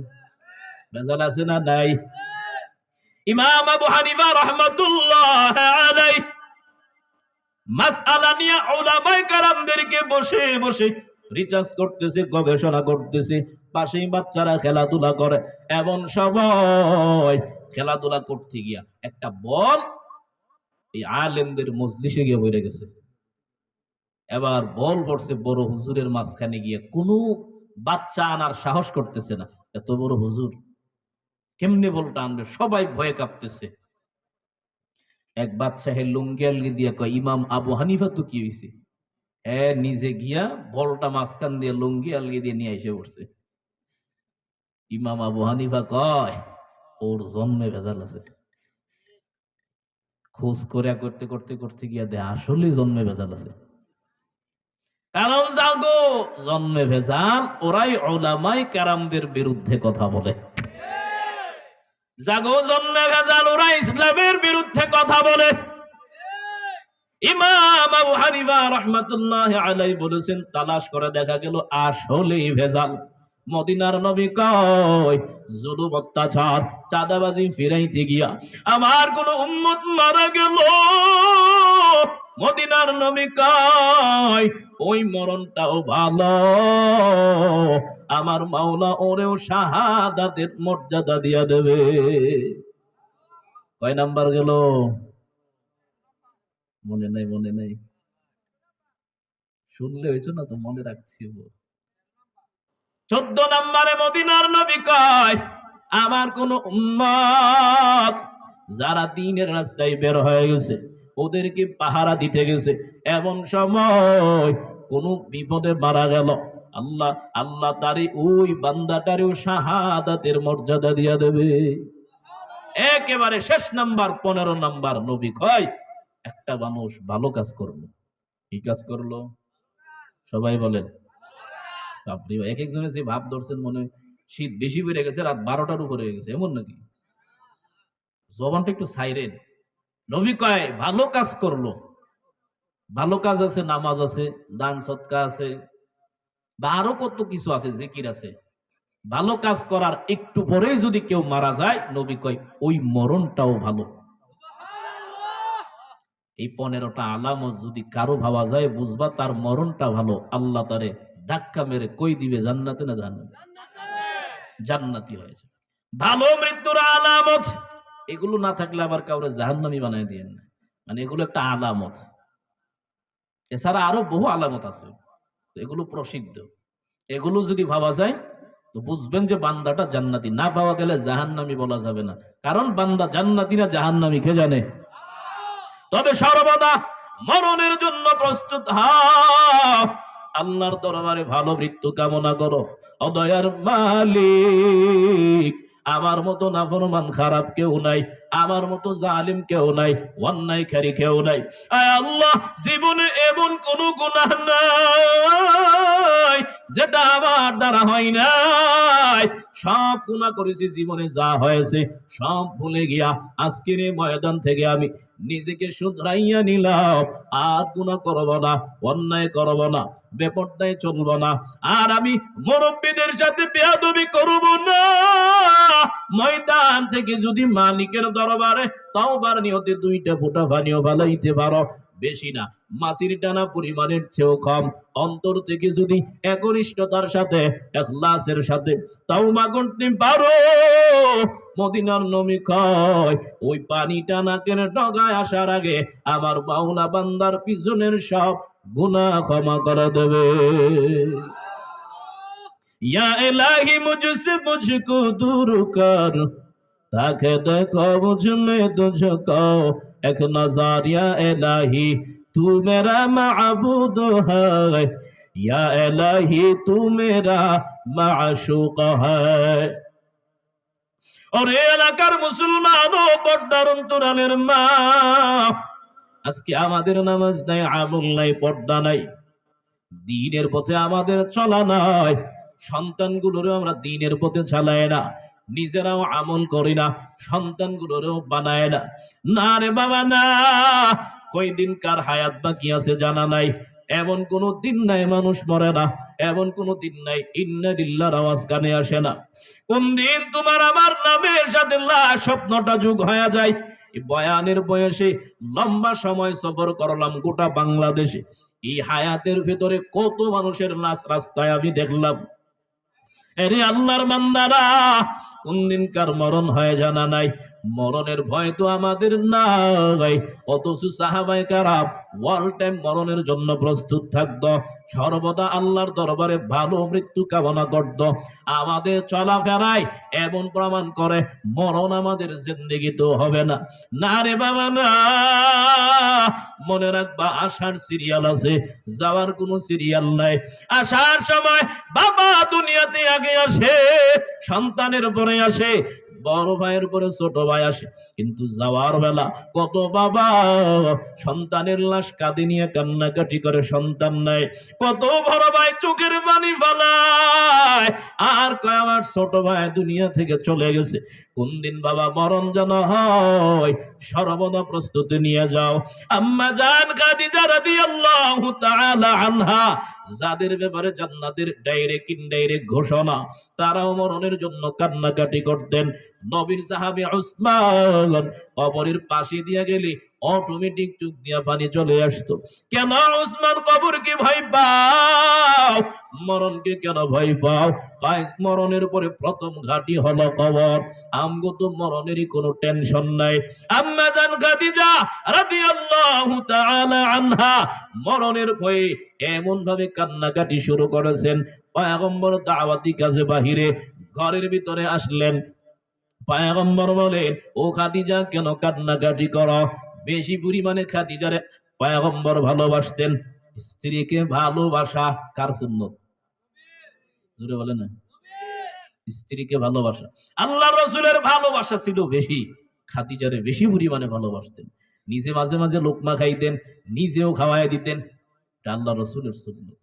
ভেজাল আছে না নাই? ইমাম আবু হানিফা রাহমাতুল্লাহ আলাইহি মাসআলা নিয়ে উলামায়ে কেরামদেরকে বসে বসে রিসার্চ করতেছে, গবেষণা করতেছে, পাশেই বাচ্চারা খেলাধুলা করে, এমন সময় খেলাধুলা করতে গিয়া একটা বল এই আলেমদের মজলিসে গিয়ে পড়ে গেছে। এবার বল পড়ছে বড় হুজুরের মাঝখানে গিয়ে, কোনো বাচ্চা আনার সাহস করতেছে না, এত বড় হুজুর কেমনে বলটা আনবে, সবাই ভয়ে কাঁপতেছে। এক বাচ্চা হে লুঙ্গি আলগি দিয়া কয়, ইমাম আবু হানিফা তো কি হয়েছে? হ্যাঁ, নিজে গিয়া বলটা মাঝখান দিয়ে লুঙ্গি আলগি দিয়ে নিয়ে এসে পড়ছে। ইমাম আবু হানিফা কয়, ওর জন্মে ভেজাল আছে। খোঁজ করে করতে করতে করতে গিয়া দে আসলে জন্মে ভেজাল আছে। কারণ জাগো জন্মে ভেজাল, ওরাই উলামায়ে কেরামদের বিরুদ্ধে কথা বলে। জাগো জন্মে ভেজাল, ওরা ইসলামের বিরুদ্ধে কথা বলে। ইমাম আবু হানিফা রাহমাতুল্লাহ আলাইহি বলেছেন, তালাশ করে দেখা গেল আসলেই ভেজাল। মদিনার নবী কয়, জুলুম অত্যাচার চাঁদাবাজি ফিরাইতে গিয়া আমার কোন উম্মত মারা গেল, মদিনার নবী কয় ওই মরণটাও ভালো, আমার মাওলা ওরেও শাহাদাতের মর্যাদা দিয়া দেবে। কয় নাম্বার গেল? মনে নাই, মনে নাই, শুনলে হয়েছে না তো, মনে রাখছি। 14 নম্বরে মদিনার নবী কয়, আমার কোন উম্মত যারা দ্বীনের রাস্তায় বের হয়ে গেছে, ওদেরকে পাহারা দিতে গেছে, এমন সময় কোন বিপদে মারা গেল, আল্লাহ আল্লাহ তারে ওই বান্দাটারেও শাহাদাতের মর্যাদা দিয়া দেবে। একেবারে শেষ নাম্বার 15 নাম্বার নবী কয়, একটা মানুষ ভালো কাজ করলো। কি কাজ করলো? সবাই বলেন। এক একজনের যে ভাব ধরছেন, মনে শীত বেশি বেড়ে গেছে, রাত 12টার উপরে হয়ে গেছে, এমন নাকি? জবানটা একটু সাইরেন। নবী কয় ভালো কাজ করলো। ভালো কাজ আছে, নামাজ আছে, দান সদকা আছে, বা আরো কত কিছু আছে, জিকির আছে। ভালো কাজ করার একটু পরেই যদি কেউ মারা যায়, নবী কয় ওই মরণটাও ভালো। এই 15টা আলামত যদি কারো ভাবা যায়, বুঝবা তার মরণটা ভালো। আল্লাহ তারে ধাক্কা মেরে কই দিবে, জান্নাতে না জাহান্নামে? জান্নাতি হয়েছে। ভালো মৃত্যুর আলামত এগুলো না থাকলে আবার কাউরে জাহান্নামী বানায় দিয়েন না, মানে এগুলো একটা আলামত। এছাড়া আরো বহু আলামত আছে, এগুলো প্রসিদ্ধ। এগুলো যদি ভাবা যায় তো বুঝবেন যে বান্দাটা জান্নাতি। না পাওয়া গেলে জাহান্নামী বলা যাবে না, কারণ বান্দা জান্নাতি না জাহান্নামী কে জানে। তবে সর্বদা মরণের জন্য প্রস্তুত হও, আল্লাহর দরবারে ভালো মৃত্যু কামনা করো। ও দয়ার মালিক, আমার মতো নাফরমান খারাপ কেউ নাই, আমার মতো জালিম কেউ নাই, অন্যায়কারী কেউ নাই। আয় আল্লাহ, জীবনে এমন কোন গুনাহ নাই যেটা আমার দ্বারা হয় নাই। সব গুনাহ করেছি, জীবনে যা হয়েছে সব ভুলে গিয়া আজকের এই ময়দান থেকে আমি নিজেকে শুধরাইয়া নিলাম। আর গুনাহ করব না, অন্যায় করব না, বেপরদায় চলব না, আর আমি মুরব্বিদের সাথে বেয়াদবি করব না। ময়দান থেকে যদি মালিকের দরবারে তাওবার নিয়তে 2টা ফোঁটা পানিও ফালাইতে পারো, বেশি না, মাছির টানা পরিমাণের চেয়েও কম, অন্তর থেকে যদি একনিষ্ঠতার সাথে, ইখলাসের সাথে তাওবা করতে পারো, মদিনার নবী কয় ওই পানিটা নাকের ডগায় আসার আগে আমার মাওলা বান্দার পিছনের সব গুনাহ ক্ষমা করে দেবে। या इलाही मुझसे मुझको दूर कर, ताकि देखो मुझ में तुझको एक नजर। या इलाही तू मेरा माबूद है, या इलाही तू मेरा माशूक है। और এলাকার মুসলমান ও পর্দার অন্তরালের মা, আজকে আমাদের নামাজ নাই, আমল নাই, পর্দা নাই, দ্বীনের পথে আমাদের চলা নাই, সন্তানগুলোরও আমরা দ্বীনের পথে চালাই না, নিজেরাও আমল করি না, সন্তানগুলোরও বানায় না। না রে বাবা না, কয়দিন কার হায়াত বাকি আছে জানা নাই। এমন কোন দিন নাই মানুষ মরে না, এমন কোন দিন নাই ইন্না লিল্লাহির আওয়াজ কানে আসে না। কোন দিন তোমার আমার নামের সাথে স্বপ্নটা যোগ হয়ে যায়। বয়ানের বয়সে লম্বা সময় সফর করলাম গোটা বাংলাদেশে, এই হায়াতের ভেতরে কত মানুষের লাশ রাস্তায় আমি দেখলাম। এরে আল্লাহর বান্দারা, কোন দিন কার মরণ হয় জানা নাই, মরণের ভয় তো আমাদের নাই। অথচ সাহাবায়ে কেরাম ওয়াল টাইম মরণের জন্য প্রস্তুত থাকতো, সর্বদা আল্লাহর দরবারে ভালো মৃত্যু কামনা করত। আমাদের চলাফেরায় এমন প্রমাণ করে মরণ আমাদের জিন্দেগিতেও হবে না। না রে বাবা না, মনে রাখবা আসার সিরিয়াল আছে, যাওয়ার কোনো সিরিয়াল নাই। আসার সময় বাবা দুনিয়াতে আগে আসে, সন্তানের পরে আসে, বড় ভাইয়ের পরে ছোট ভাই আসে, কিন্তু যাওয়ার বেলা কত বাবা সন্তানের লাশ কাঁধে নিয়ে কান্নাকাটি করে, সন্তান নাই। কত বড় ভাই চোখের পানি ফেলায় আর কয় আমার ছোট ভাই দুনিয়া থেকে চলে গেছে। কোন দিন বাবা মরণ যেন হয়, সর্বদা প্রস্তুতি নিয়ে যাও। আম্মা জান খাদিজা রাদিয়াল্লাহু তাআলা আনহা, যাদের ব্যাপারে জান্নাতের ডাইরেক্ট ইনডাইরেক্ট ঘোষণা, তারাও মরণের জন্য কান্নাকাটি করতেন। নবীর সাহাবী উসমান কবরের পাশে দিয়ে গেলে অটোমেটিক চোখ দিয়া পানি চলে আসতো। কেন উসমান কবরকে ভয় পাও, মরণকে কেন ভয় পাও? মরণের পরে প্রথম ঘাঁটি হলো কবর, আমগো তো মরণেরই কোনো টেনশন নাই। আম্মা জান খাদিজা রাদিয়াল্লাহু তাআলা আনহা মরণের ভয়ে এমন ভাবে কান্নাকাটি শুরু করেছেন, পয়গম্বর দাওয়াতি কাজে বাহিরে ঘরের ভিতরে আসলেন, পয়গম্বর বলেন, ও খাদিজা কেন কান্নাকাটি করো? বেশি পরিমাণে খাদিজারে পয়গম্বর ভালোবাসতেন। স্ত্রীকে ভালোবাসা কার সুন্নত? জোরে বলে না, স্ত্রীকে ভালোবাসা আল্লাহর রাসূলের ভালোবাসা ছিল বেশি, খাদিজারে বেশি পরিমাণে ভালোবাসতেন। নিজে মাঝে মাঝে লোকমা খাইতেন, নিজেও খাওয়াই দিতেন, এটা আল্লাহর রাসূলের সুন্নত।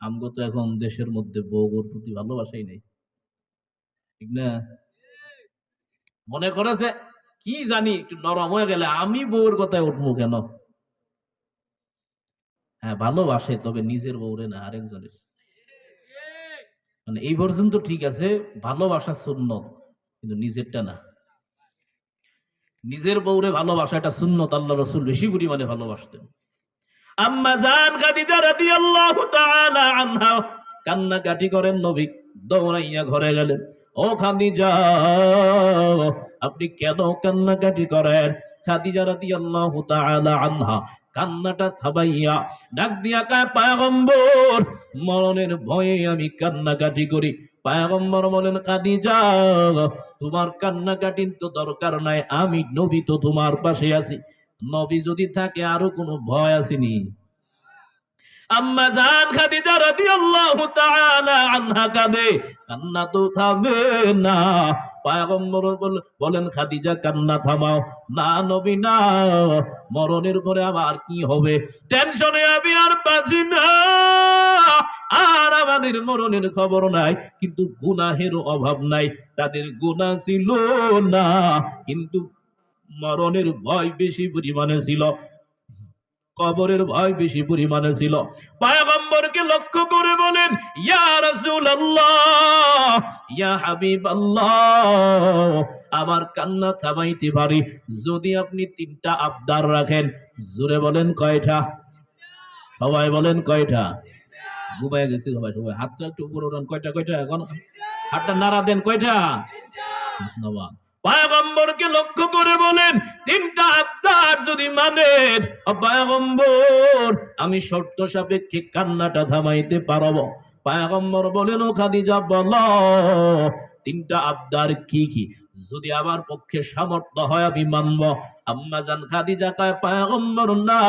আমগো তো এখন দেশের মধ্যে বউর প্রতি ভালোবাসাই নেই, ঠিক না? মনে করেছে কি জানি একটু নরম হয়ে গেলে আমি বউর কথায় উঠবো কেন? হ্যাঁ ভালোবাসে, তবে নিজের বউরে না, আরেকজনের। মানে এই পর্যন্ত ঠিক আছে, ভালোবাসা সুন্নত, কিন্তু নিজেরটা না। নিজের বউরে ভালোবাসা এটা সুন্নত, আল্লাহ রাসূল বেশি পরিমাণে ভালোবাসতেন। আম্মা জান খাদিজা রাদিয়াল্লাহু তাআলা আনহা কান্নাকাটি করেন, নবী দৌড়াইয়া ঘরে গেলেন। ও খাদিজা, আপনি কেন কান্নাকাটি করেন? খাদিজা রাদিয়াল্লাহু তাআলা আনহা কান্নাটা থামাইয়া ডাক দিয়া কয়, পয়গম্বর মরণের ভয়ে আমি কান্নাকাটি করি। পয়গম্বর বলেন, খাদিজা তোমার কান্নাকাটির তো দরকার নাই, আমি নবী তো তোমার পাশে আছি। নবী যদি থাকে আরো কোনো ভয় আসেনি? আম্মা জান খাদিজা রাদিয়াল্লাহু তাআলা আনহা কাঁদে, কান্না তো থামে না। পয়গম্বর বলেন, খাদিজা কান্না থামাও। না নবী না, মরণের পরে আবার কি হবে? টেনশনে আমি আর বাঁচি না। আর আমাদের মরণের খবর নাই, কিন্তু গুনাহের অভাব নাই। তাদের গুনাহ ছিল না, কিন্তু মরণের ভয় বেশি পরিমাণে ছিল, কবরের ভয় বেশি পরিমাণে ছিল। পয়গম্বরকে লক্ষ্য করে বলেন, ইয়া রাসূলুল্লাহ, ইয়া হাবিবাল্লাহ, আমার কান্না থামাইতে পারি যদি আপনি তিনটা আবদার রাখেন। জোরে বলেন কয়টা? সবাই বলেন কয়টা? ঘুমায় গেছি সবাই, সবাই হাতটা একটু উপরে উঠান। কয়টা কয়টা? এখন হাতটা নাড়া দেন। কয়টা? ধন্যবাদ। পয়গম্বরকে লক্ষ্য করে বলেন, তিনটা আবদার যদি মানেন পয়গম্বর, আমি শর্ত সাপেক্ষে কান্নাটা থামাইতে পারবো। পয়গম্বর বলেন, ও খাদিজা বলো তিনটা আবদার কি কি? যদি আমার পক্ষে সামর্থ্য হয় আমি মানব। আম্মা জান খাদিজা কয় পয়গম্বর না,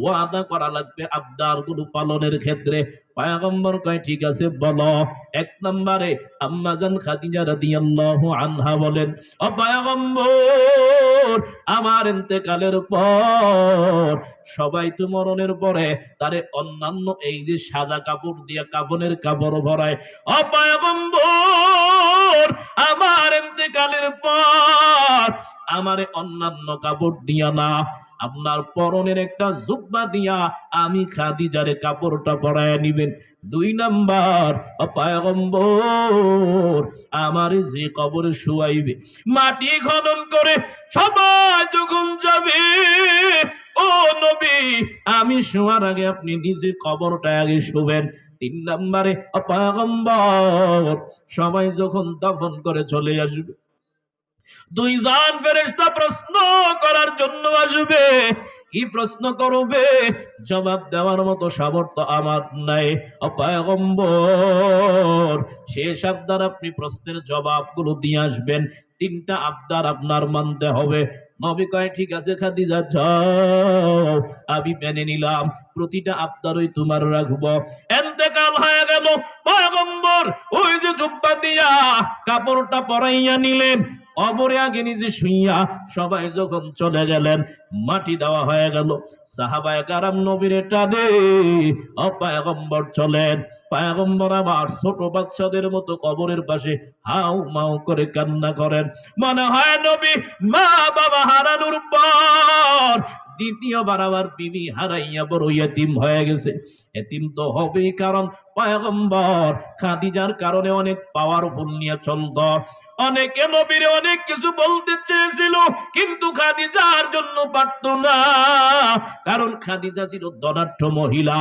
ওয়াদা করা লাগবে আবদার গুলো পালনের ক্ষেত্রে। পয়গম্বর কয় ঠিক আছে বলো। এক নম্বরে আম্মা জান খাদিজা রাদিয়াল্লাহু আনহা বলেন, ও পয়গম্বর, আমার ইন্তেকালের পর সবাই তো মরণের পরে তারে অন্যান্য এই যে সাদা কাপড় দিয়ে কাফনের কাপড় ভরায়। ও পয়গম্বর, আমার ইন্তেকালের পর আমারে অন্যান্য কাপড় দিয়া না, আপনার পরনের একটা জুব্বা দিয়া আমি খাদিজারে কাপড়টা পরায় নিবেন। দুই নাম্বার, ও পয়গম্বর, আমার যে কবরে শুয়াইবে মাটি খনন করে সবাই যখন যাবে, ও নবী, আমি শোয়ার আগে আপনি নিজে কবরটা আগে শুবেন। তিন নম্বরে, ও পয়গম্বর, সবাই যখন দাফন করে চলে আসবে, দুইজন ফেরেশতা প্রশ্ন করার জন্য আসবে। কি প্রশ্ন করবে? জবাব দেওয়ার মতো সামর্থ্য আমার নাই। ও পয়গম্বর, শেষ আবদার আপনি প্রশ্নের জবাবগুলো দিয়ে আসবেন। তিনটা আবদার আপনার মানতে হবে। নবী কয় ঠিক আছে খাদিজা, যাও, আমি মেনে নিলাম, প্রতিটা আবদারই তোমার রাখবো। এন্তেকাল হয়ে গেল। পয়গম্বর ওই যে জুব্বা দিয়া কাপড়টা পরাইয়া নিলেন, কবরে আগে নিজে শুইয়া সবাই যখন চলে গেলেন, মাটি দেওয়া হয়ে গেল। সাহাবায়ে কারাম নবীরে টানে, ও পয়গম্বর চলেন। পয়গম্বর আমার ছোট বাচ্চাদের মতো কবরের পাশে হাউ মাউ করে কান্না করেন। মনে হয় নবী মা বাবা হারানোর পর দ্বিতীয়বার আবার বিবি হারাইয়া বড় ইতিম হয়ে গেছে। এতিম তো হবেই, কারণ পয়গম্বর খাদিজার কারণে অনেক পাওয়ারফুল নিয়ে চলত। অনেকে নবীরে অনেক কিছু বলতে চেয়েছিল, কিন্তু খাদিজার জন্য পারত না, কারণ খাদিজা ছিল ধনাঢ্য মহিলা।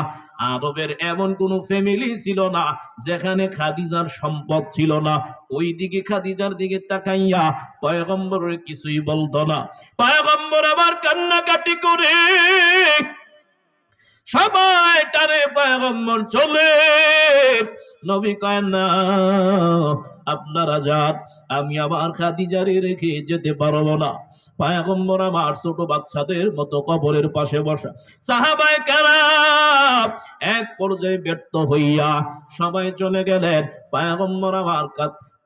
আরবের এমন কোন ফ্যামিলি ছিল না যেখানে খাদিজার সম্পদ ছিল না। ওই দিকে খাদিজার দিকে তাকাইয়া পয়গম্বরের কিছুই বলতো না। পয়গম্বর আবার কান্নাকাটি করে সবাই টানে, পয়গম্বর চলে। নবী কয় না, আপনারা যান, আমি আবার খাদিজারে রেখে যেতে পারবো না। পয়গম্বর আমার ছোট বাচ্চাদের মতো কবরের পাশে বসা। সাহাবায়ে কেরাম এক পর্যায়ে ব্যর্থ হইয়া সবাই চলে গেলেন। পয়গম্বর আমার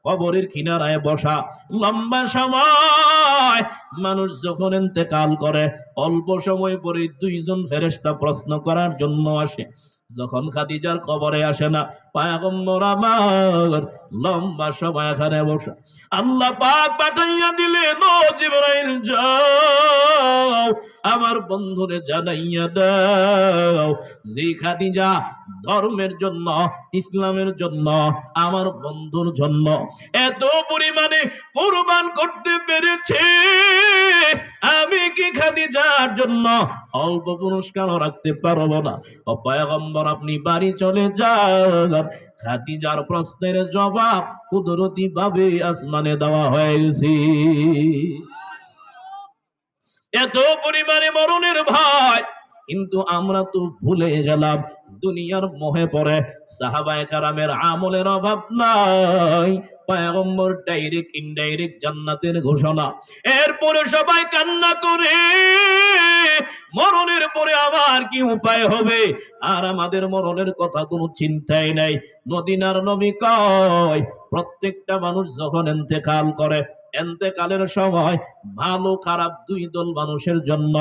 কবরের কিনারায় বসা। লম্বা সময় মানুষ যখন ইন্তেকাল করে, অল্প সময় পরে দুইজন ফেরেশতা প্রশ্ন করার জন্য আসে। যখন খাদিজার কবরে আসে না, পয়গম্বর আমার লম্বা সময় এখানে বসা। আল্লাহ পাক পাঠাইয়া দিলেন, ও জিবরাইল, যাও আমার বন্ধুরে জানাইয়া দাও যে খাদিজা ধর্মের জন্য, ইসলামের জন্য, আমার বন্ধুর জন্য এত পরিমাণে কুরবান করতে পেরেছে, আমি কি খাদিজার জন্য অল্প পুরস্কারও রাখতে পারবো না? ও পয়গম্বর, আপনি বাড়ি চলে যান। খাদিজার প্রশ্নের জবাব কুদরতি ভাবে আসমানে দেওয়া হয়েছে। এত পরিমাণে মরণের ভয়, কিন্তু আমরা তো ভুলে গেলাম, দুনিয়ার মোহে পড়ে। সাহাবায়ে কেরামের আমলের অভাব নাই। পয়গম্বর ডাইরেক্ট ইনডাইরেক্ট জান্নাতের ঘোষণা। এরপরে সবাই কান্না করে, মরণের পরে আবার কি উপায় হবে? আর আমাদের মরণের কথা কোনো চিন্তাই নাই। মদিনার নবী কয়, প্রত্যেকটা মানুষ যখন ইন্তেকাল করে, ইন্তেকালের সময় ভালো খারাপ দুই দল মানুষের জন্য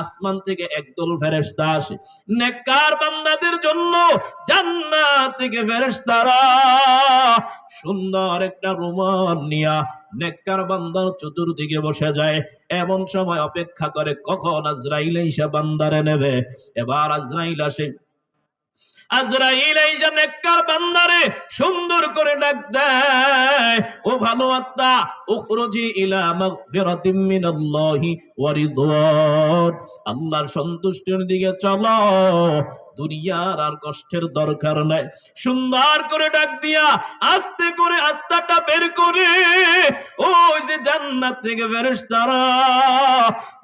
আসমান থেকে একদল ফেরেশতা আসে। নেককার বান্দাদের জন্য জান্নাত থেকে ফেরেশতারা সুন্দর একটা রুমাল নিয়া নেককার বান্দার চতুর্দিকে বসে যায়। এমন সময় অপেক্ষা করে কখন আজরাইল এসে বান্দারে নেবে। এবার আজরাইল আসে। আজরাইল আইসা নেককার বান্দারে সুন্দর করে ডাক দেয়, ও ভালো আত্মা, উখরুজি ইলা মাগফিরাতিম মিনাল্লাহি ওয়া রিদওয়ান, আল্লাহর সন্তুষ্টির দিকে চলো, দুনিয়ার আর কষ্টের দরকার নাই। সুন্দর করে ডাক দিয়া আস্তে করে আত্মাটা বের করে ওই যে জান্নাত থেকে ফেরেশতারা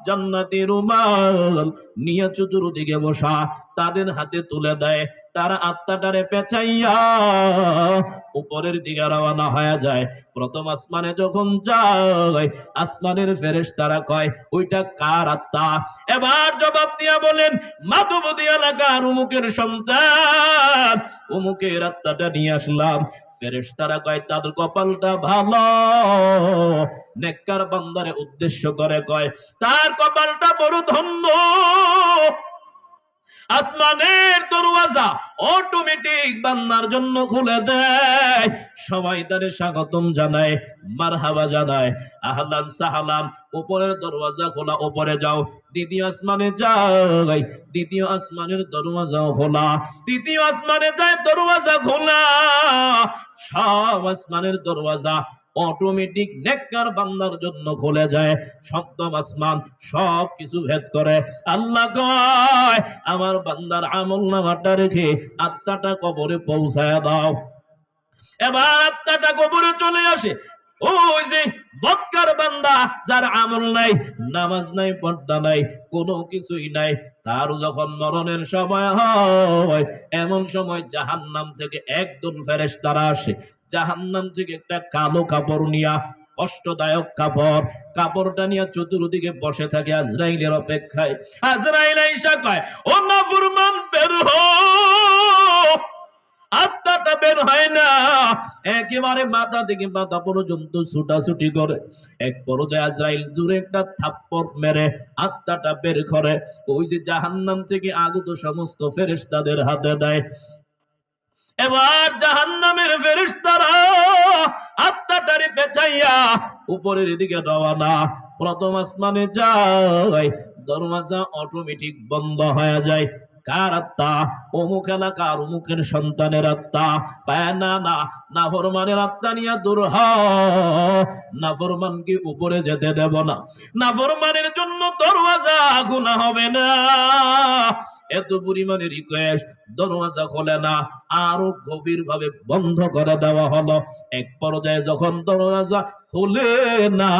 জান্নাতি রুমাল নিয়ে চতুর্দিকে বসা তাদের হাতে তুলে দেয়। তারা আত্মাটারে পেঁচাইয়া উপরের দিকে রওনা হয়ে যায়। প্রথম আসমানে যখন যায়, আসমানের ফেরেশতারা কয় ওইটা কার আত্মা? এবার জবাব দিয়া বলেন, মাধবদী এলাকার অমুকের সন্তান, অমুকের আত্মাটা নিয়ে আসলাম। ফেরেশতারা কয় তার কপালটা ভালো। নেককার বান্দারে উদ্দেশ্য করে কয় তার কপালটা বড় ধন্য। আসমানের দরওয়াজা অটোমেটিক বান্দার জন্য খুলে দেয়। সবাই তারে স্বাগতম জানায়, মারহাবা জানায়, আহলান সাহলান। উপরের দরওয়াজা খোলা, উপরে যাও। দ্বিতীয় আসমানে যাই, দ্বিতীয় আসমানের দরওয়াজা খোলা। তৃতীয় আসমানে যায়, দরওয়াজা খোলা। সব আসমানের দরওয়াজা অটোমেটিক নেককার বান্দার জন্য খুলে যায়। সপ্তম আসমান সব কিছু ভেদ করে। আল্লাহ কয় আমার বান্দার আমলনামাটা রেখে আত্মাটা কবরে পৌঁছায় দাও। এবার আত্মাটা কবরে চলে আসে। ওই যে বদকার বান্দা, যার আমল নাই, নামাজ নাই, পর্দা নাই, কোনো কিছুই নাই, তার যখন মরণের সময় হয়, এমন সময় জাহান্নাম থেকে একদল ফেরেশতারা আসে। জাহান্নাম থেকে একটা কালো কাপড় নিয়া, কষ্টদায়ক কাপড়, কাপড়টা নিয়ে চতুর্দিকে বসে থাকে আজরাইলের অপেক্ষায়। আজরাইল আইসা কয়, ও নাফরমান বের হও। আত্মাটা বের হয় না, একেবারে মাথা থেকে মাথা পর্যন্ত ছুটাছুটি করে। এক পর্যায়ে আজরাইল জোরে একটা থাপ্পড় মেরে আত্মাটা বের করে। ওই যে জাহান্নাম থেকে আগত সমস্ত ফেরেশতাদের হাতে দেয়। এবার জাহান্নামের ফেরেশতারা আত্মাটারে পেঁচাইয়া উপরের দিকে রওনা। প্রথম আসমানে যায়, দরওয়াজা অটোমেটিক বন্ধ হয়ে যায়। কার আত্মা? অমুক এলাকার অমুকের সন্তানের আত্মা। পায় না, না, নাফরমানের আত্মা নিয়ে দূর হ। নাফরমানকে উপরে যেতে দেব না। নাফরমানের জন্য দরওয়াজা খোলা হবে না। এত পরিমাণে রিকোয়েস্ট, দরওয়াজা খোলে না, আরো গভীর ভাবে বন্ধ করে দেওয়া হলো। এক পর্যায়ে যখন দরওয়াজা খোলে না,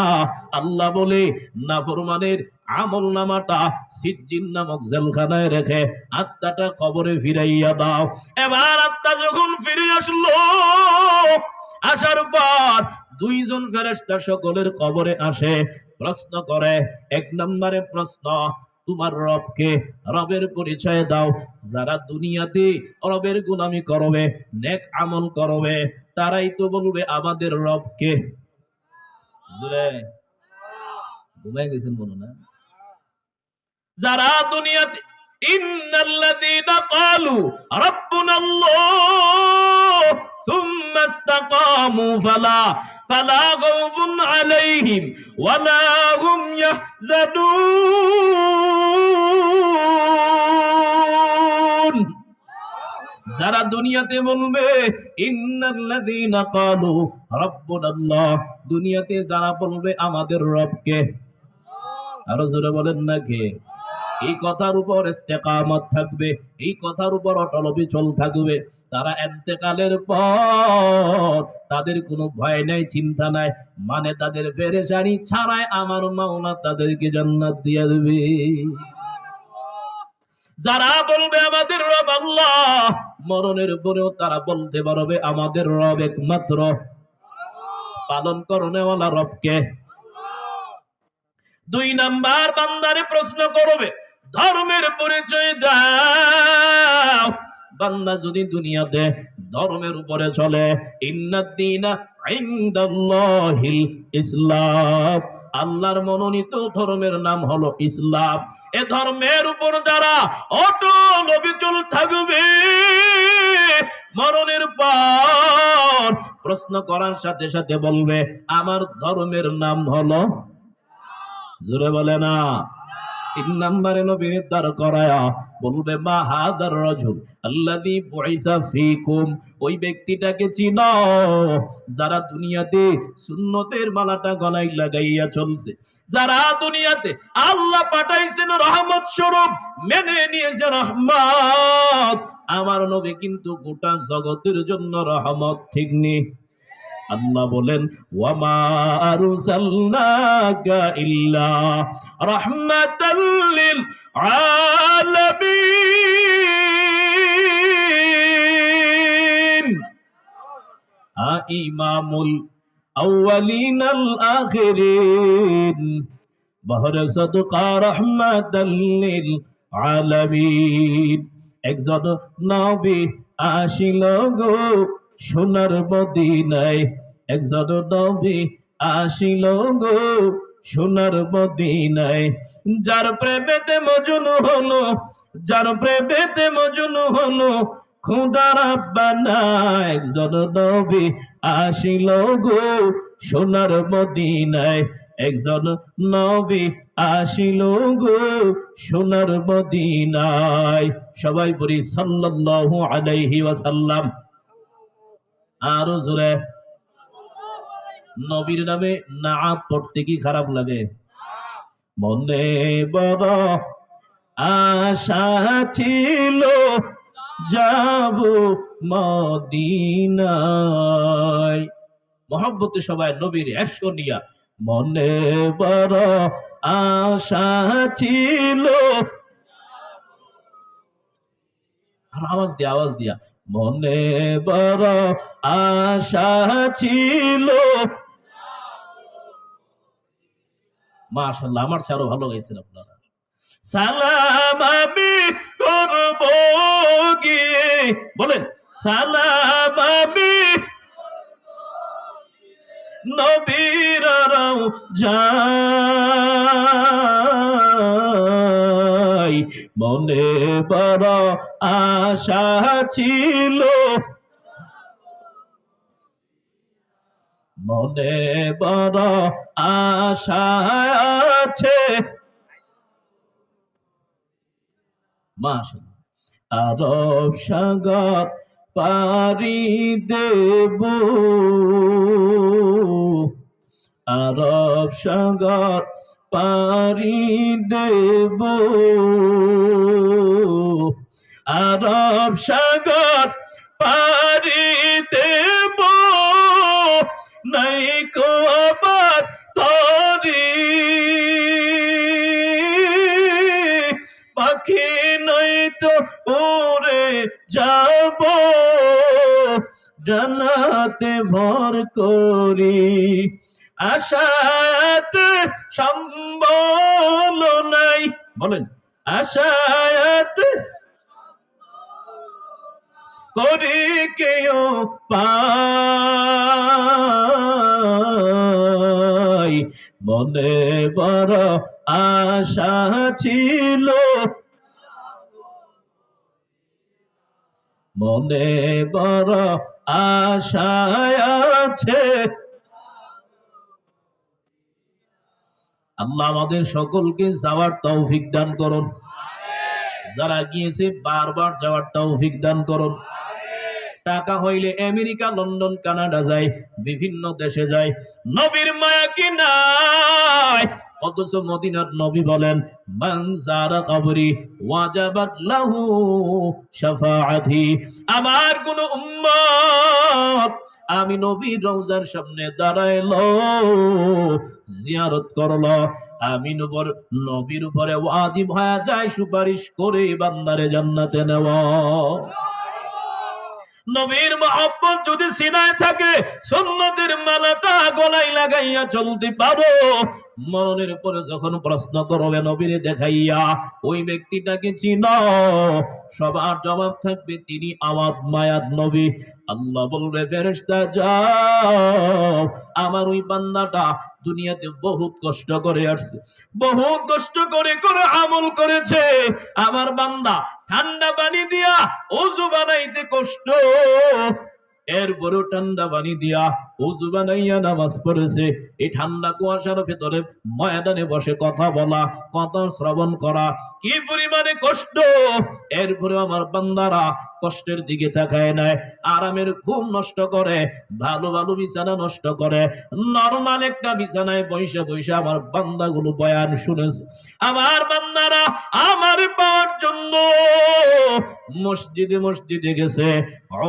আল্লাহ বলে নাফরমানের আমল নামাটা সিজ্জিন নামক জেলখানায় রেখে আত্মাটা কবরে ফিরাইয়া দাও। এবার আত্মা যখন ফিরে আসলো, আসার পর দুইজন ফেরেশতা সকলের কবরে আসে, প্রশ্ন করে। এক নম্বরে প্রশ্ন, তোমার রবকে? রবের পরিচয় দাও। যারা দুনিয়াতে রবের গোলামি করবে, নেক আমল করবে, তারাই তো বলবে আমাদের রবকে। জোরে ঘুমাই গেছেন মনে না? যারা দুনিয়াতে ইন্নাল্লাযীনা ক্বালু রাব্বুনাল্লাহ সুম্মা ইসতাকামু ফালা খাউফুন আলাইহিম ওয়ালা হুম ইয়াহজানুন। যারা দুনিয়াতে বলবে ইন্নাল্লাযীনা ক্বালু রাব্বুনাল্লাহ, দুনিয়াতে যারা বলবে আমাদের রবকে, আরো জোরে বলেন না কে? এই কথার উপর ইস্তেকামত থাকবে, এই কথার উপর অটল অবিচল থাকবে, তারা ইন্তেকালের পর তাদের কোনো ভয় নাই, চিন্তা নাই, মানে তাদের পেরেশানি ছাড়াই আমার মাওলা তাদেরকে জান্নাত দিয়ে দেবে। যারা বলবে আমাদের রব আল্লাহ, মরণের পরেও তারা বলতে পারবে আমাদের রব একমাত্র পালন করনেওয়ালা রবকে। দুই নাম্বার বান্দারে প্রশ্ন করবে, ধর্মের পরিচয় দাও। বান্দা যদি দুনিয়াতে ধর্মের উপরে চলে, ইন্নাদ-দীনা ইনদাল্লাহিল ইসলাম, আল্লাহর মনোনীত ধর্মের নাম হলো ইসলাম। এ ধর্মের উপর যারা অটল অবিচল থাকবে, মরণের পর প্রশ্ন করার সাথে সাথে বলবে আমার ধর্মের নাম হলো, জোরে বলে না, তিন নম্বরে নবীর দাঁড় করায়া বলবে মা হাদার রাজুল আল্লাযী বুইসা ফীকুম, ওই ব্যক্তিটাকে চিনো যারা দুনিয়াতে সুন্নতের মালাটা গলায় লাগাইয়া চলছে, যারা দুনিয়াতে আল্লাহ পাঠাইছেন রহমত স্বরূপ মেনে নিয়েছে রহমত। আমার নবী কিন্তু গোটা জগতের জন্য রহমত, ঠিক নেই? আল্লাহ বলেন ওয়ামা আরসালনাকা ইল্লা রাহমাতাল লিল আলামিন। ইমামুল আউয়ালিনাল আখিরিন বহর সদকা রহমাতাল লিল আলামিন। একজন নবী আসিল গো সোনার মদিনায়, একজন নবী আসিল গো সোনার মদিনায়, যার প্রেমেতে মজনু হলো, যার প্রেমেতে মজনু হলো খুদার আব্বানা। একজন নবী আসিল গো সোনার মদিনায়, একজন নবী আসিল গো সোনার মদিনায়। সবাই পড়ি সাল্লাল্লাহু আলাইহি ওয়াসাল্লাম। আরো জোরে। নবীর নামে নাআত পড়তে কি খারাপ লাগে? মনে বড় আশা ছিল যাব মদিনায়। মহব্বতে সবাই নবীর ইশক নিয়া মনে বড় আশা ছিল। আর আওয়াজ দিয়া মনে বড় আশা ছিল। মাশাআল্লাহ, আমার চেয়ে আরো ভালো গাইছেন আপনারা। সালাম আমি করব গিয়ে, বলেন সালাম আমি নবীর রওজায়, মনে বড় আশা ছিল, মনে বড় আশা আছে। মাশাআল্লাহ। আরব সাগর পাড়ি দেব, আরব সাগর পাড়ি দেব, আরব সাগর পাড়ি দেব, নাই কো আবার তরি পাখি নাই তো উড়ে যাব জান্নাতে ভর করি। আশাত সম্বল নাই, বলেন আশাত করি কেউ পাই, মনে বড় আশা ছিল, মনে বড় আশা আছে। আল্লাহ আমাদের সকলকে যাওয়ার তৌফিক দান করুন, যারা গিয়েছে বারবার যাওয়ার তৌফিক দান করুন। টাকা হইলে আমেরিকা, লন্ডন, কানাডা যায়, বিভিন্ন দেশে যায়, নবীর মায়া কি নাই? অথচ মদিনার নবী বলেন মান যারা কবরি ওয়াজাবাত লাহু শাফাআতি। আমার কোন উম্মত আমি নবীর রওজার সামনে দাঁড়াইলো, জিয়ারত করলো, আমি নবীর উপরে ওয়াজিব হয়ে যায় সুপারিশ করে বান্দারে জান্নাতে নেওয়া। নবীর মহব্বত যদি সিনায় থাকে, সুন্নতের মালাটা গলায় লাগাইয়া চলতে পারো। মরণের পরে যখন প্রশ্ন করবে নবীরে দেখাইয়া, ওই ব্যক্তিটাকে চিনো, সবার জবাব থাকবে তিনি আমার মায়ার নবী। আল্লাহ বলবে ফেরেশতা যাও, আমার ওই বান্দাটা দুনিয়াতে বহুত কষ্ট করে আসছে, বহুত কষ্ট করে করে আমল করেছে। আমার বান্দা ঠান্ডা পানি দিয়া ওযু বানাইতে কষ্ট, এরপরও ঠান্ডা পানি দিয়া ওযু বানাইয়া নামাজ পড়েছে। এই ঠান্ডা কুয়াশার ভেতরে ময়দানে বসে কথা বলা, কথা শ্রবণ করা কি পরিমাণে কষ্ট। এরপরে আমার বান্দারা কষ্টের দিকে তাকায় নাই, আরামের ঘুম নষ্ট করে, ভালো ভালো বিছানা নষ্ট করে, নরমাল একটা বিছানায় বৈশা বৈশা আমার বান্দাগুলো বয়ান শুনেছে। আমার বান্দারা আমার পাওয়ার জন্য মসজিদে মসজিদে গেছে,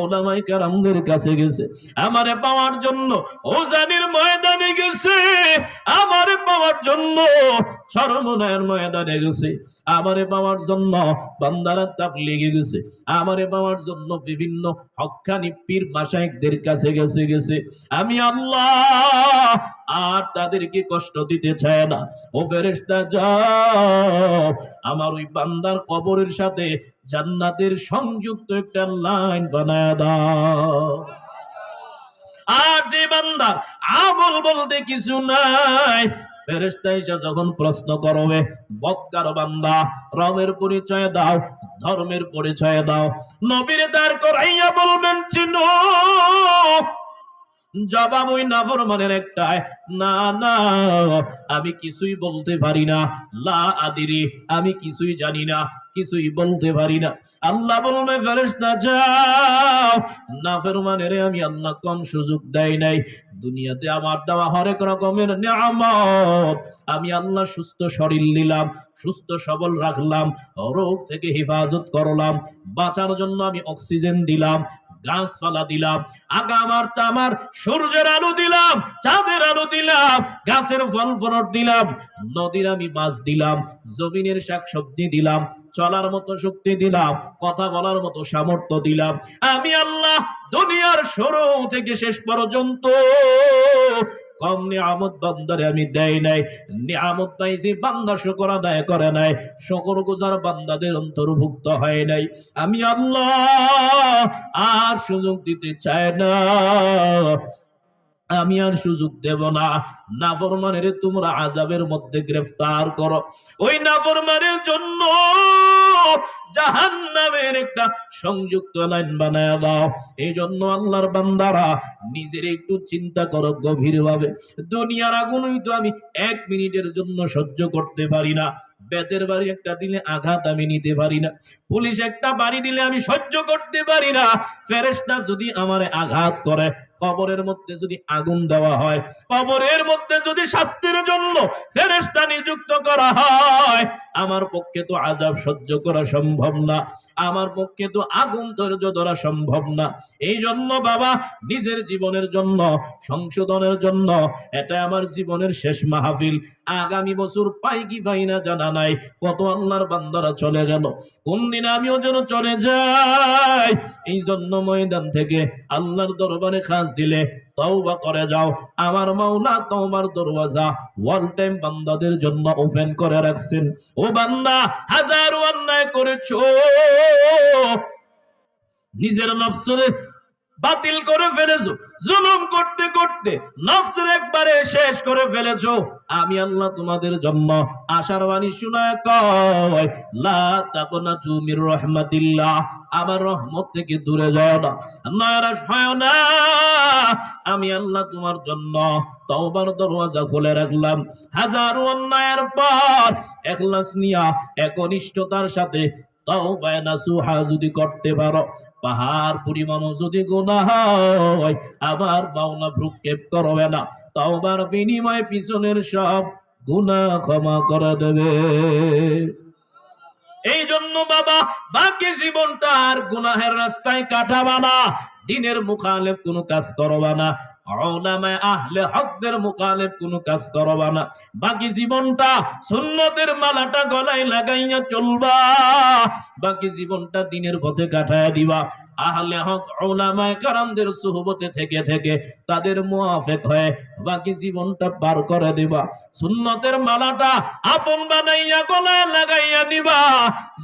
উলামায়ে কেরামদের কাছে গেছে, আমারে পাওয়ার জন্য ওজানের ময়দানে গেছে, আমারে পাওয়ার জন্য চরমনায়ের ময়দানে গেছে, আমারে পাওয়ার জন্য বান্দারা তাবলীগে গেছে, আমারে নেওয়ার জন্য বিভিন্ন হক্কানি পীর মাশায়েখদের কাছে গেছে। আমি আল্লাহ আর তাদেরকে কষ্ট দিতে চায় না। ও ফেরেশতা যাও, আমার ওই বান্দার কবরের সাথে জান্নাতের সংযুক্ত একটা লাইন বানায় দাও। আর যে বান্দার আমল বলতে কিছু নাই, ফেরেশতা এসে যখন প্রশ্ন করবে, বক্কার বান্দা, রবের পরিচয় দাও, ধর্মের পরিচয় দাও, নবীর দাঁড় করাইয়া বলবেন চিনো? জবাব ওই নাফরমানের একটাই, না না, আমি কিছুই বলতে পারি না, লা আদিরি, আমি কিছুই জানি না, কিছুই বলতে পারি না। আল্লাহ বলবে, ফেরেশতা যাও, নাফরমানের আমি আল্লাহ কম সুযোগ দেই নাই। দুনিয়াতে আমার দেওয়া হরেক রকমের নিয়ামত, আমি আল্লাহ সুস্থ শরীর দিলাম, সুস্থ সবল রাখলাম, রোগ থেকে হেফাজত করলাম, বাঁচার জন্য আমি অক্সিজেন দিলাম, গাছপালা দিলাম, আগামার তামার সূর্যের আলো দিলাম, চাঁদের আলো দিলাম, গাছের ফল ফলট দিলাম, নদীর আমি মাছ দিলাম, জমিনের শাকসবজি দিলাম, চলার মতো শক্তি দিলাম, কথা বলার মতো সামর্থ্য দিলাম। আমি আল্লাহ দুনিয়ার শুরু থেকে শেষ পর্যন্ত কম নিয়ামত বান্দারে আমি দেই নাই। নিয়ামত পাইছি, বান্দা শুকর আদায় করে নাই, শুকরগুজার বান্দাদের অন্তর্ভুক্ত হয় নাই। আমি আল্লাহ আর সুযোগ দিতে চাই না, আমি আর সুযোগ দেব না। নাফরমানের তোমরা আযাবের মধ্যে গ্রেফতার করো, ওই নাফরমানের জন্য জাহান্নামের একটা সংযুক্ত লাইন বানায় দাও। এই জন্য আল্লাহর বান্দারা নিজের একটু চিন্তা করো গভীরভাবে। দুনিয়ার আগুন হয়তো আমি 1 মিনিটের জন্য সহ্য করতে পারি না, বেতের বাড়ি একটা দিলে আঘাত আমি নিতে পারি না, পুলিশ একটা বাড়ি দিলে আমি সহ্য করতে পারি না, ফেরেশতা যদি আমারে আঘাত করে, কবরের মধ্যে যদি আগুন দেওয়া হয়, কবরের মধ্যে যদি শাস্তির জন্য ফেরেশতা নিযুক্ত করা হয়, আমার পক্ষে তো আযাব সহ্য করা সম্ভব না, আমার পক্ষে তো আগুন ধৈর্য ধরা সম্ভব না। এই জন্য বাবা, নিজের জীবনের জন্য, সংশোধনের জন্য, এটা আমার জীবনের শেষ মাহফিল। আগামী বছর পাই কি পাই না জানা নাই, কত আল্লাহর বান্দারা চলে গেল, কোন দিন আমিও যেন চলে যাই। এই জন্য ময়দান থেকে আল্লাহর দরবারে খাস দিলে তওবা করে যাও। আমার মাওলা তওবার দরওয়াজা ওয়াল টাইম বান্দাদের জন্য ওপেন করে রাখছেন। ও বান্দা, হাজারো অন্যায় করেছো, নিজের নফসরে বাতিল করে ফেলেছো, জুলুম করতে করতে নফসের একবারে শেষ করে ফেলেছো। আমি আল্লাহ তোমাদের জন্য আশার বাণী শোনায় কয়, লা তাকনাতু মির রাহমাতিল্লাহ, আমার রহমত থেকে দূরে যাও না, নারাজ হয় না। আমি আল্লাহ তোমার জন্য তওবার দরওয়াজা খুলে রাখলাম। হাজারো অন্যায়ের পর ইখলাস নিয়া একনিষ্ঠতার সাথে তওবা নাসুহা যদি করতে পারো, পাহাড় পরিমাণ যদি গুনাহ হয়, আমার মাওলা ভ্রুক্ষেপ করবে না, তওবার বিনিময়ে পিছনের সব গুনাহ ক্ষমা করে দেবে। এই জন্য বাবা, বাকি জীবনটা আর গুনাহের রাস্তায় কাটাবা না, দ্বীনের মুখালেফ কোনো কাজ করবা না, উলামায়ে আহলে হকদের মুখালেফ কোনো কাজ করবা না। বাকি জীবনটা সুন্নতের মালাটা গলায় লাগাইয়া চলবা, বাকি জীবনটা দ্বীনের পথে কাটায়া দিবা। আহলে হক উলামায়ে কেরামদের সুহবতে থেকে থেকে তাদের মুআফিক হয়ে বাকি জীবনটা পার করে দিবা। সুন্নতের মালাটা আপন বানাইয়া গলায় লাগাইয়া দিবা।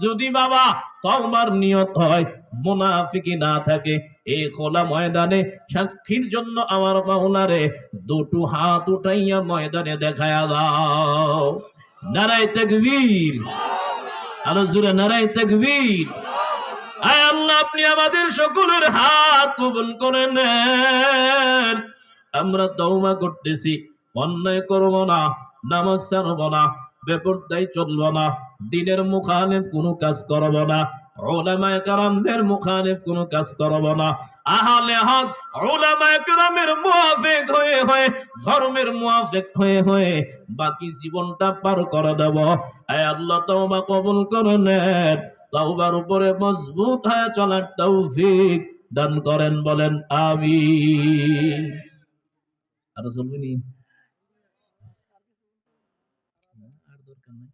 যদি বাবা তওবার নিয়ত হয়, মুনাফিকি না থাকে, এই খোলা ময়দানে সাক্ষীর জন্য আমার মাওলারে দুটো হাত উঠাইয়া ময়দানে দেখায়া দাও। নারায়ে তাকবীর, আরো জোরে নারায়ে তাকবীর। আয় আল্লাহ, আপনি আমাদের সকলের হাত কবুল করে নেন। আমরা তওবা করতেছি, অন্যায় করব না, নামাজ ছাড়ব না, বেপরদায় চলব না, দ্বীনের মুখালিফ কোনো কাজ করব না, উলামায়ে কেরামদের মুখালিফ কোনো কাজ করব না, আহলে হক উলামায়ে কেরামের মুআফিক হয়ে হয়ে, ধর্মের মুআফিক হয়ে হয়ে বাকি জীবনটা পার করে দেব। আয় আল্লাহ, তওবা কবুল করে নেন, তওবার উপরে মজবুত হয়ে চলার তৌফিক দান করেন, বলেন আমিন। আরো চলবেনি? আর দরকার নাই।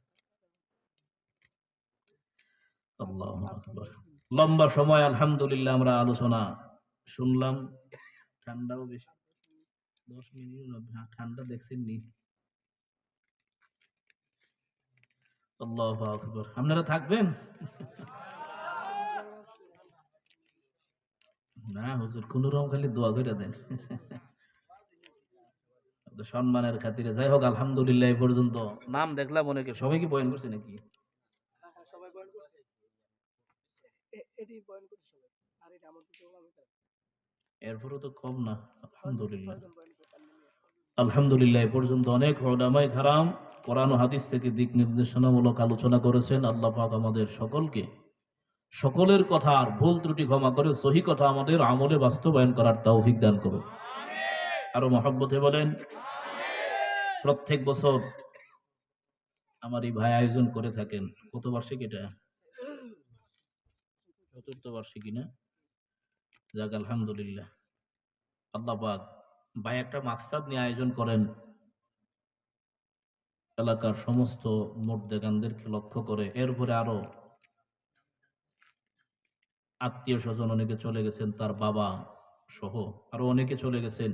আল্লাহু আকবার। লম্বা সময় আলহামদুলিল্লাহ আমরা আলোচনা শুনলাম। ঠান্ডাও বেশি, 10 মিনিট ঠান্ডা দেখছেন নি? আল্লাহু আকবার। আপনারা থাকবেন না হুজুর, কোন রকম খালি দোয়া করে দেন সম্মানের খাতিরে। যাই হোক আলহামদুলিল্লাহ এই পর্যন্ত নাম দেখলাম অনেকে, সবাই কি বয়ান করছে নাকি? এরপরও তো কম না। আলহামদুলিল্লাহ আলহামদুলিল্লাহ এই পর্যন্ত অনেক উলামায়ে কেরাম কোরআন ও হাদিস থেকে দিক নির্দেশনামূলক আলোচনা করেছেন। আল্লাহ পাক আমাদের সকলকে সকলের কথা আর ভুল ত্রুটি ক্ষমা করে সহি কথা আমাদের আমলে বাস্তবায়ন করার তৌফিক দান করুন। আরো মহব্বতে বলেন। প্রত্যেক বছর আমার এই ভাই আয়োজন করে থাকেন। কত বার্ষিক এটা? চতুর্থ বার্ষিকী না? যাক আলহামদুলিল্লাহ। আল্লাহ পাক ভাই একটা মাকসাদ নিয়ে আয়োজন করেন, এলাকার সমস্ত মুর্দেগানদেরকে লক্ষ্য করে। এরপরে আরো আত্মীয় স্বজন অনেকে চলে গেছেন, তার বাবা সহ আরো অনেকে চলে গেছেন,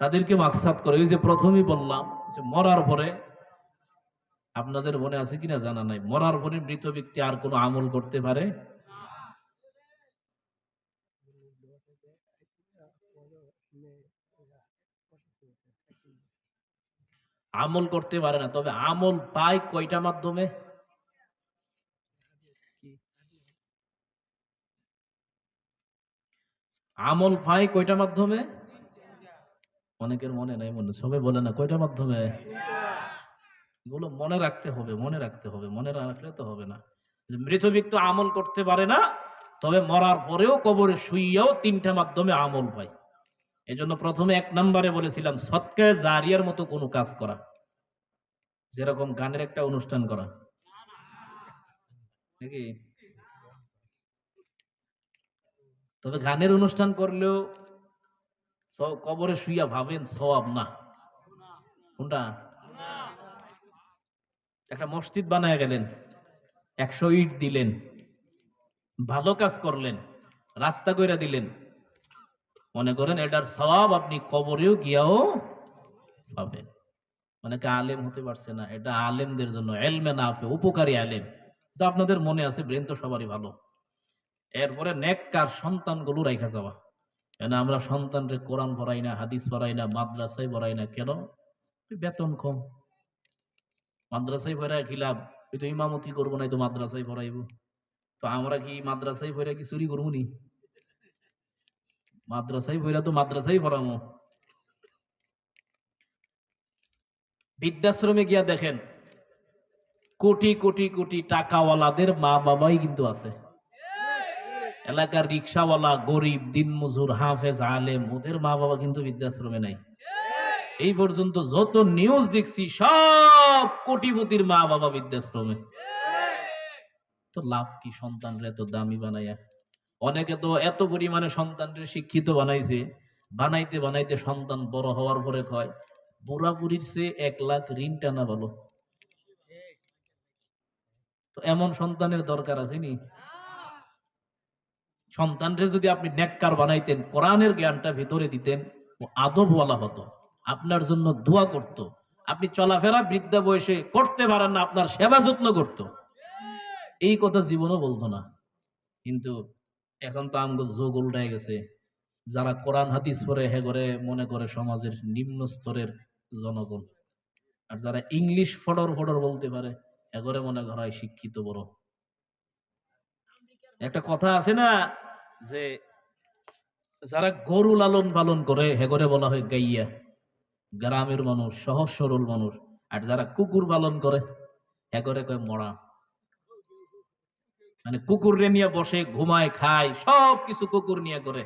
তাদেরকে মাকসাদ করে। ওই যে প্রথমেই বললাম যে মরার পরে, আপনাদের মনে আছে কিনা জানা নাই, মরার পরে মৃত ব্যক্তি আর কোনো আমল করতে পারে? আমল করতে পারে না, তবে আমল পায় কয়টা মাধ্যমে? আমল পায় কয়টা মাধ্যমে? অনেকের মনে নাই, মনে সবাই বলে না কয়টা মাধ্যমে। এগুলো মনে রাখতে হবে, মনে রাখতে হবে, মনে না রাখলে তো হবে না। যে মৃত ব্যক্তি আমল করতে পারে না, তবে মরার পরেও কবরে শুইয়াও তিনটা মাধ্যমে আমল পায়। এজন্য প্রথমে 1 নম্বরে বলেছিলাম সদকা জারিয়ার মতো কোনো কাজ করা, যেরকম গানের একটা অনুষ্ঠান করা নাকি। তবে গানের অনুষ্ঠান করলেও কবরে শুইয়া ভাবেন সওয়াব না। কোনটা? একটা মসজিদ বানায় গেলেন, 100 ইট দিলেন, ভালো কাজ করলেন, রাস্তা কইরা দিলেন, মনে করেন এটার সওয়াব আপনি কবরেও গিয়াও পাবেন। অনেকে আলেম হতে পারছে না, এটা আলেমদের জন্য, এলমে নাফে, উপকারী আলেম। তো আপনাদের মনে আছে, ব্রেন তো সবারই ভালো। এরপরে নেককার সন্তানগুলো রাইখা যাওয়া। কেন আমরা সন্তানরে কোরআন পড়াই না, হাদিস পড়াই না, মাদ্রাসায় পড়াই না কেন? বেতন কম। মাদ্রাসায় পড়ায় কি লাভ? ওই তো ইমামতি করবো না, তো মাদ্রাসায় পড়াইবো। তো আমরা কি মাদ্রাসায় পড়া কি চুরি করবো নি? মাদ্রাসায় পড়া তো মাদ্রাসায় পড়াবো। বৃদ্ধাশ্রমে গিয়া দেখেন, কোটি কোটি কোটি টাকাওয়ালাদের মা বাবাই কিন্তু আছে। এলাকার রিক্সাওয়ালা, গরিব, দিনমজুর, হাফেজ, আলেম, ওদের মা বাবা কিন্তু বৃদ্ধাশ্রমে নাই। এই পর্যন্ত যত নিউজ দেখছি, সব কোটিপতির মা বাবা বৃদ্ধাশ্রমে। তো লাভ কি সন্তানরে এত দামি বানাইয়া? অনেকে তো এত পরিমাণে সন্তানরে শিক্ষিত বানাইছে, বানাইতে বানাইতে সন্তান বড় হওয়ার পরে কয় বুড়া বুড়ির চেয়ে 1 লাখ ঋণ টানা ভালো। তো এমন সন্তানের দরকার আছে নি? সন্তানরে যদি আপনি নেককার বানাইতেন, কোরআনের জ্ঞানটা ভিতরে দিতেন, ও আদবওয়ালা হতো, আপনার জন্য দোয়া করত, আপনি চলাফেরা বৃদ্ধা বয়সে করতে পারেন না, আপনার সেবা যত্ন করত, এই কথা জীবনও বলতো না। কিন্তু এখন তো আমগো যোগ উল্টায় গেছে। যারা কোরআন হাদিস পড়ে হে করে মনে করে সমাজের নিম্ন স্তরের জনগণ, আর যারা ইংলিশ ফডর ফডর বলতে পারে হে করে মনে করা হয় শিক্ষিত বড়। একটা কথা আছে না যে যারা গরু লালন পালন করে হে করে বলা হয় গাইয়া, গ্রামের মানুষ, সহজ সরল মানুষ। আর যারা কুকুর পালন করে হে করে কয় মরা। মানে কুকুর রে নিয়ে বসে, ঘুমায়, খায়, সব কিছু কুকুর নিয়ে করে,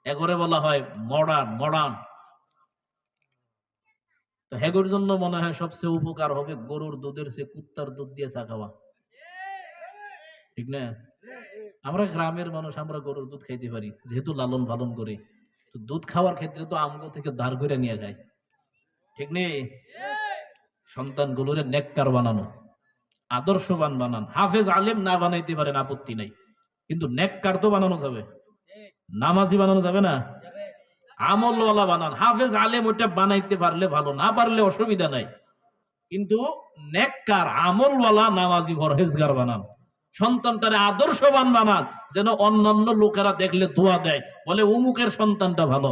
এগরে বলা হয় মডার্ন মডার্ন। তো হেগোর জন্য মনে হয় সবচেয়ে উপকার হবে গরুর দুধের চেয়ে কুত্তার দুধ দিয়ে চা খাওয়া, ঠিক না? আমরা গ্রামের মানুষ, আমরা গরুর দুধ খাইতে পারি যেহেতু লালন পালন করি। তো দুধ খাওয়ার ক্ষেত্রে তো আমগো থেকে ধার করে নিয়ে যায়, ঠিক নেই? সন্তানগুলোরে নেককার বানানো, আদর্শবান বানান। হাফেজ আলেম না বানাইতে পারেন, আপত্তি নাই, কিন্তু নেককার তো বানানো যাবে, নামাজি বানানো যাবে না, আমলওয়ালা বানান। হাফেজ আলেম ওইটা বানাইতে পারলে ভালো, না পারলে অসুবিধা নাই, কিন্তু নেককার আমলওয়ালা নামাজি পরহেজগার বানান। সন্তানটারে আদর্শবান বানান, যেন অন্যান্য লোকেরা দেখলে দোয়া দেয়, বলে অমুকের সন্তানটা ভালো।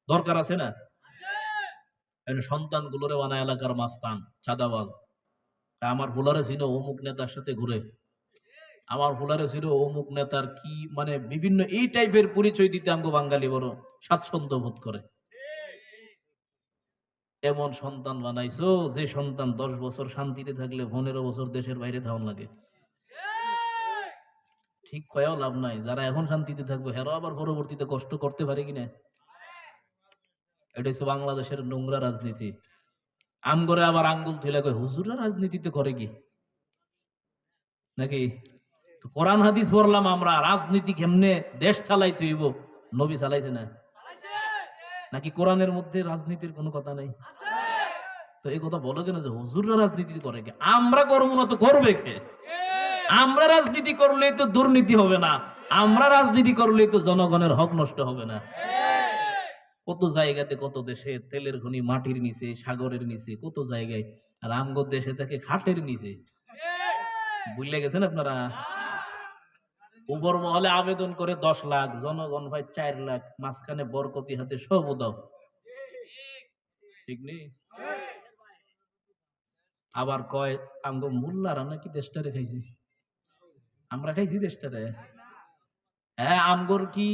দরকার আছে না? সন্তানগুলোরে বানায় এলাকার মাস্তান, চাঁদাবাজ। আমার ফুলারে ছিল অমুক নেতার সাথে ঘুরে, আমার ফুলারে ছিল অমুক নেতার কি মানে বিভিন্ন এই টাইপের পরিচয় দিতে আমগো বাঙালি বড় স্বাচ্ছন্দ্য বোধ করে। এমন সন্তান বানাইছো যে সন্তান 10 বছর শান্তিতে থাকলে 15 বছর দেশের বাইরে থাকুন লাগে। ঠিক কয়াও লাভ নাই, যারা এখন শান্তিতে থাকবে হেরাও আবার পরবর্তীতে কষ্ট করতে পারে কিনা। এটা হচ্ছে বাংলাদেশের নোংরা রাজনীতি। আমগরে আবার আঙ্গুল তুলে কয় হুজুররা রাজনীতিতে করে কি নাকি? কোরআন হাদিস পড়লাম আমরা, রাজনীতি কেমনে দেশ চালাইতে হইব, নবী চালাইছে না নাকি? কোরআনের মধ্যে রাজনীতির কোনো কথা নাই। তো এই কথা বলো কেন যে হুজুররা রাজনীতি করে কে? আমরা করবো না তো করবে কে? আমরা রাজনীতি করলেই তো দুর্নীতি হবে না, আমরা রাজনীতি করলেই তো জনগণের হক নষ্ট হবে না। কত জায়গাতে, কত দেশে তেলের খনি মাটির নিচে, সাগরের নিচে, কত জায়গায়। আর আমগো দেশে থাকে খাটের নিচে। বুঝলে গেছেন আপনারা? উপর মহলে আবেদন করে 10 লাখ, জনগণ ভাই 4 লাখ, মাঝখানে বরকতি হাতে সব দাও। ঠিক নেই? আবার কয় আমগো মোল্লারা নাকি দেশটারে খাইছে। আমরা খাইছি দেশটারে? হ্যাঁ, আমগোর কি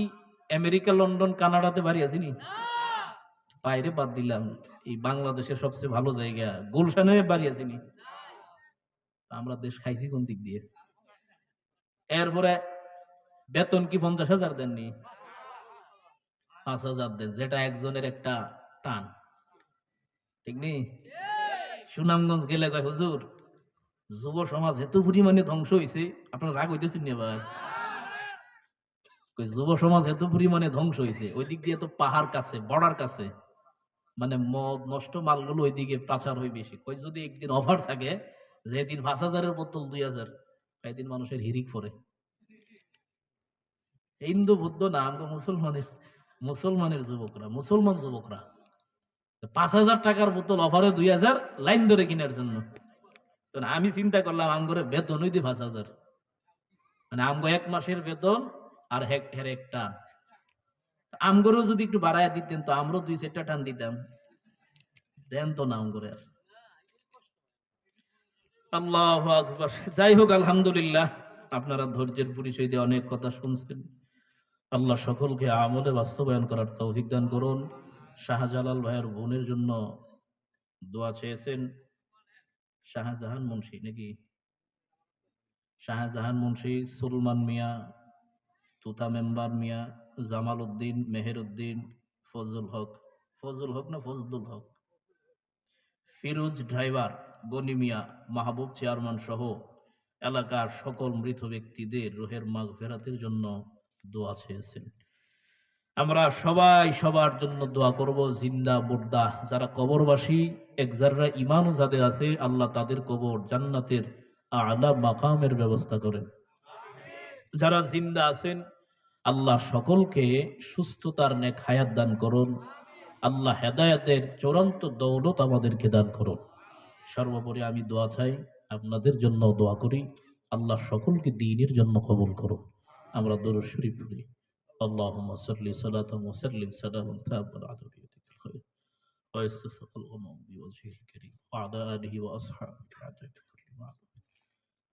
আমেরিকা, লন্ডন, কানাডাতে বাড়ি আছিনি? বাইরে বাদ দিলাম, এই বাংলাদেশের সবচেয়ে ভালো জায়গা গুলশানে বাড়ি আছিনি? আমরা দেশ খাইছি কোন দিক দিয়ে? এরপরে বেতন কি 50,000 দেননি? 5,000 দেন, যেটা একজনের একটা টান। ঠিক নেই? সুনামগঞ্জ গেলে কয় হুজুর যুব সমাজ এত পরিমাণে ধ্বংস হয়েছে, আপনার রাগ হইতেছেন না ভাই? যুব সমাজ এত পরিমাণে ধ্বংস হয়েছে, ওই দিক দিয়ে তো পাহাড় কাছে, বর্ডার কাছে, মানে মদ নষ্ট মালগুলো ওইদিকে পাচার হয় বেশি। কই যদি একদিন অফার থাকে, যেদিন 5,000-এর বোতল 2,000, সেদিন মানুষের হিরিক পড়ে। হিন্দু বুদ্ধ না, আমরা মুসলমানের যুবকরা, মুসলমান যুবকরা 5,000 টাকার বোতল অফারে 2,000 লাইন ধরে কেনার জন্য। আমি চিন্তা করলাম আমগরে বেতন হইতে 5,000, মানে আমগো 1 মাসের বেতন আর হের একটা। আমগরেও যদি একটু বাড়ায় দিতেন তো আমরাও 2-4টা টান দিতাম। দেন তো না আমগরে আর। আল্লাহু আকবার। যাই হোক, আলহামদুলিল্লাহ, আপনারা ধৈর্যের পরিচয় দিয়ে অনেক কথা শুনছেন। আল্লাহ সকলকে আমলে বাস্তবায়ন করার তৌফিক দান করুন। শাহজালাল ভাইয়ের বোনের জন্য দোয়া চেয়েছেন শাহজাহান মুন্সি নাকি? শাহজাহান মুন্সি, সুলমান মিয়া, তুতা মেম্বার মিয়া, জামাল উদ্দিন, মেহের উদ্দিন, ফজল হক না ফজলুল হক, ফিরোজ ড্রাইভার, গনি মিয়া, মাহবুব চেয়ারম্যান সহ এলাকার সকল মৃত ব্যক্তিদের রুহের মাগফিরাতের জন্য দোয়া চেয়েছেন। আমরা সবাই সবার জন্য দোয়া করব। জিন্দা মুর্দা যারা কবরবাসী, এক যারা ইমানও যাদের আছে, আল্লাহ তাদের কবর জান্নাতের আলা মাকামের ব্যবস্থা করেন। যারা জিন্দা আছেন, আল্লাহ সকলকে সুস্থতার নেক হায়াত দান করুন। আল্লাহ হেদায়েতের চূড়ান্ত দৌলত আমাদেরকে দান করুন। সর্বোপরি আমি দোয়া চাই, আপনাদের জন্য দোয়া করি, আল্লাহ সকলকে দ্বীনের জন্য কবুল করুন। আমরা দরুদ শরীফ পড়ি। اللهم صل صلاة وسلم سلاما تاما على نبيك الخير ويستسق الغمام بوجهه الكريم وعلى آله وأصحابه عدد كل معلوم.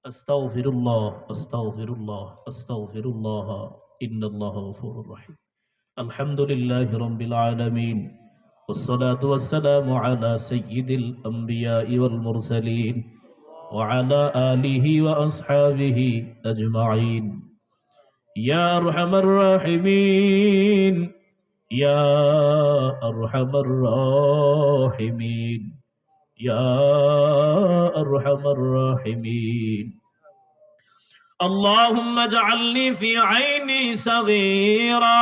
أستغفر الله أستغفر الله أستغفر الله إن الله غفور رحيم. الحمد لله رب العالمين والصلاة والسلام على سيد الأنبياء والمرسلين وعلى آله وأصحابه أجمعين. يا أرحم الراحمين يا أرحم الراحمين يا أرحم الراحمين. اللهم اجعلني في عيني صغيرة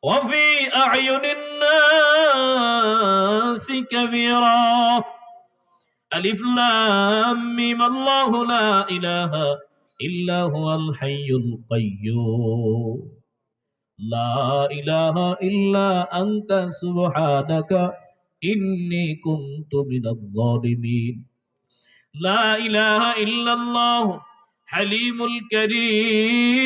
وفي أعين الناس كبيرا. ألف لام ميم الله لا إله إلا هو الحي القيوم لا إله إلا أنت سبحانك إني كنت من الظالمين لا إله إلا الله حليم الكريم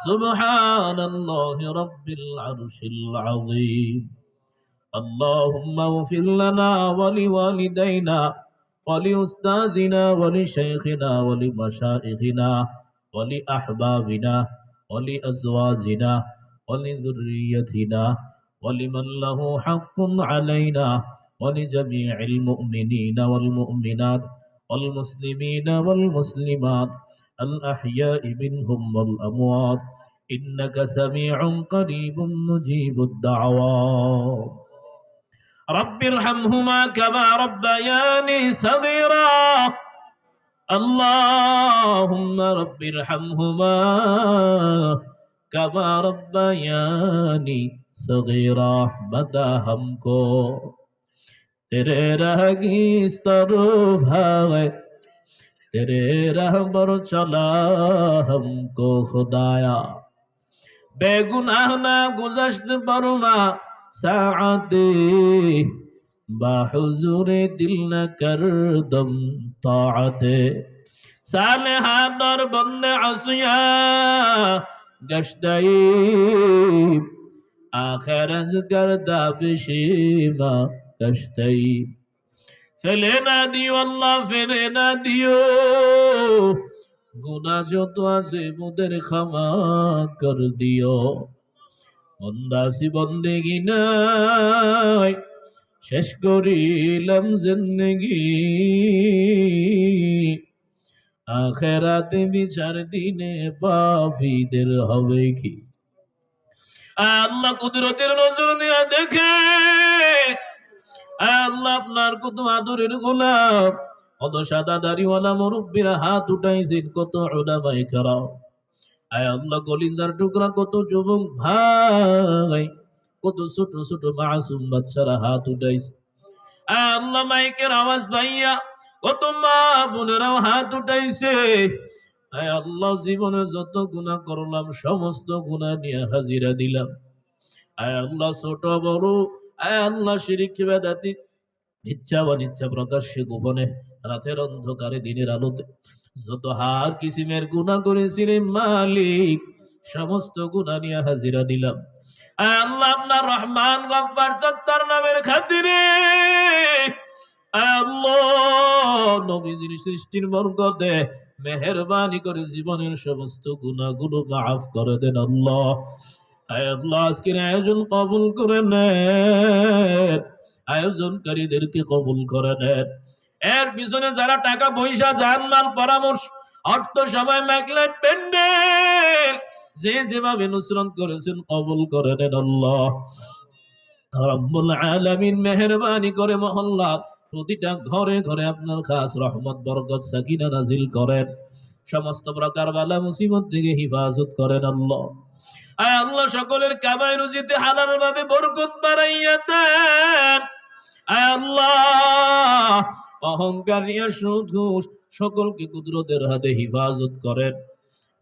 سبحان الله رب العرش العظيم اللهم اغفر لنا ولوالدينا ولأستاذنا ولشيخنا ولمشائخنا ولأحبابنا ولأزواجنا ولذريتنا ولمن له حق علينا ولجميع المؤمنين والمؤمنات والمسلمين والمسلمات الأحياء منهم والأموات إنك سميع قريب مجيب الدعوات رب ارحمهما كما ربياني صغيرا اللهم رب ارحمهما كما ربياني صغيرا बता हमको तेरे राह की इस तरफ है तेरे राह पर चला हमको खुदाया बेगुनाह ना गुज़श्त फरमा साआते बाहुज़ूरे दिल न कर दम ताअते सालेहा दर बंदे असिया गश्तई आखिरत करदा बिशीमा गश्तई ফেলে না দিও আল্লাহ ফেলে না দিও গুনাহ যত আছে মোদের ক্ষমা কর দিও বন্দাসি বন্দেগি নাই শেষ করিলাম জিন্দেগি আখিরাতে বিচার দিনে পাপীদের হবে কি আল্লাহ কুদরতের নজর দিয়ে দেখে আল্লাহ আপনার কত আদরের গোলাম কত সাদা দাড়িওয়ালা মুরব্বীরা হাত উঠাইছেন কত উলামায়ে কেরাম আয় আল্লাহ কলিজার টুকরা কত যুবক ভাই কত ছোট ছোট মাসুম বাচ্চারা হাত উঠাইছে আয় আল্লাহ মাইকের আওয়াজ পাইয়া কত মা বোনেরাও হাত উঠাইছে আয় আল্লাহ জীবনে যত গুনাহ করলাম সমস্ত গুনাহ নিয়ে হাজিরা দিলাম আয় আল্লাহ ছোট বড় আয় আল্লাহ শিরিক বিদআত ইচ্ছা অনিচ্ছা প্রকাশ্যে গোপনে রাতের অন্ধকারে দিনের আলোতে যত হার কিসিমের গুনাহ করেছি রে মালিক সমস্ত গুনাহ নিয়ে হাজিরা দিলাম আয় আল্লাহ আপনার রহমান গফফার সত্তার নামের খাতিরে আয় আল্লাহ নবীজির সৃষ্টির বরকতে মেহেরবানি করে জীবনের সমস্ত গুনাহগুলো মাফ করে দেন আল্লাহ আয় আল্লাহ আজকের আয়োজন কবুল করে নেন আয়োজনকারীদেরকে কবুল করে নেন এর পিছনে যারা টাকা পয়সা জানমাল পরামর্শ অর্থ সময় ম্যাগলেট পেন্ডেল যে যেভাবে নুসরত করেছেন কবুল করে নেন আল্লাহ রব্বুল আলামিন মেহেরবানি করে মহল্লার প্রতিটা ঘরে ঘরে আপনার খাস রহমত বরকত সাকিনা নাজিল করেন সমস্ত প্রকার বালা মুসিবত থেকে হিফাজত করেন আল্লাহ আয় আল্লাহ সকলের কামাই রুজিতে হালাল ভাবে বরকত বাড়াইয়া দেন আয় আল্লাহ অহংকারী সুদ ঘুষ সকলকে কুদরতের হাতে হিফাজত করেন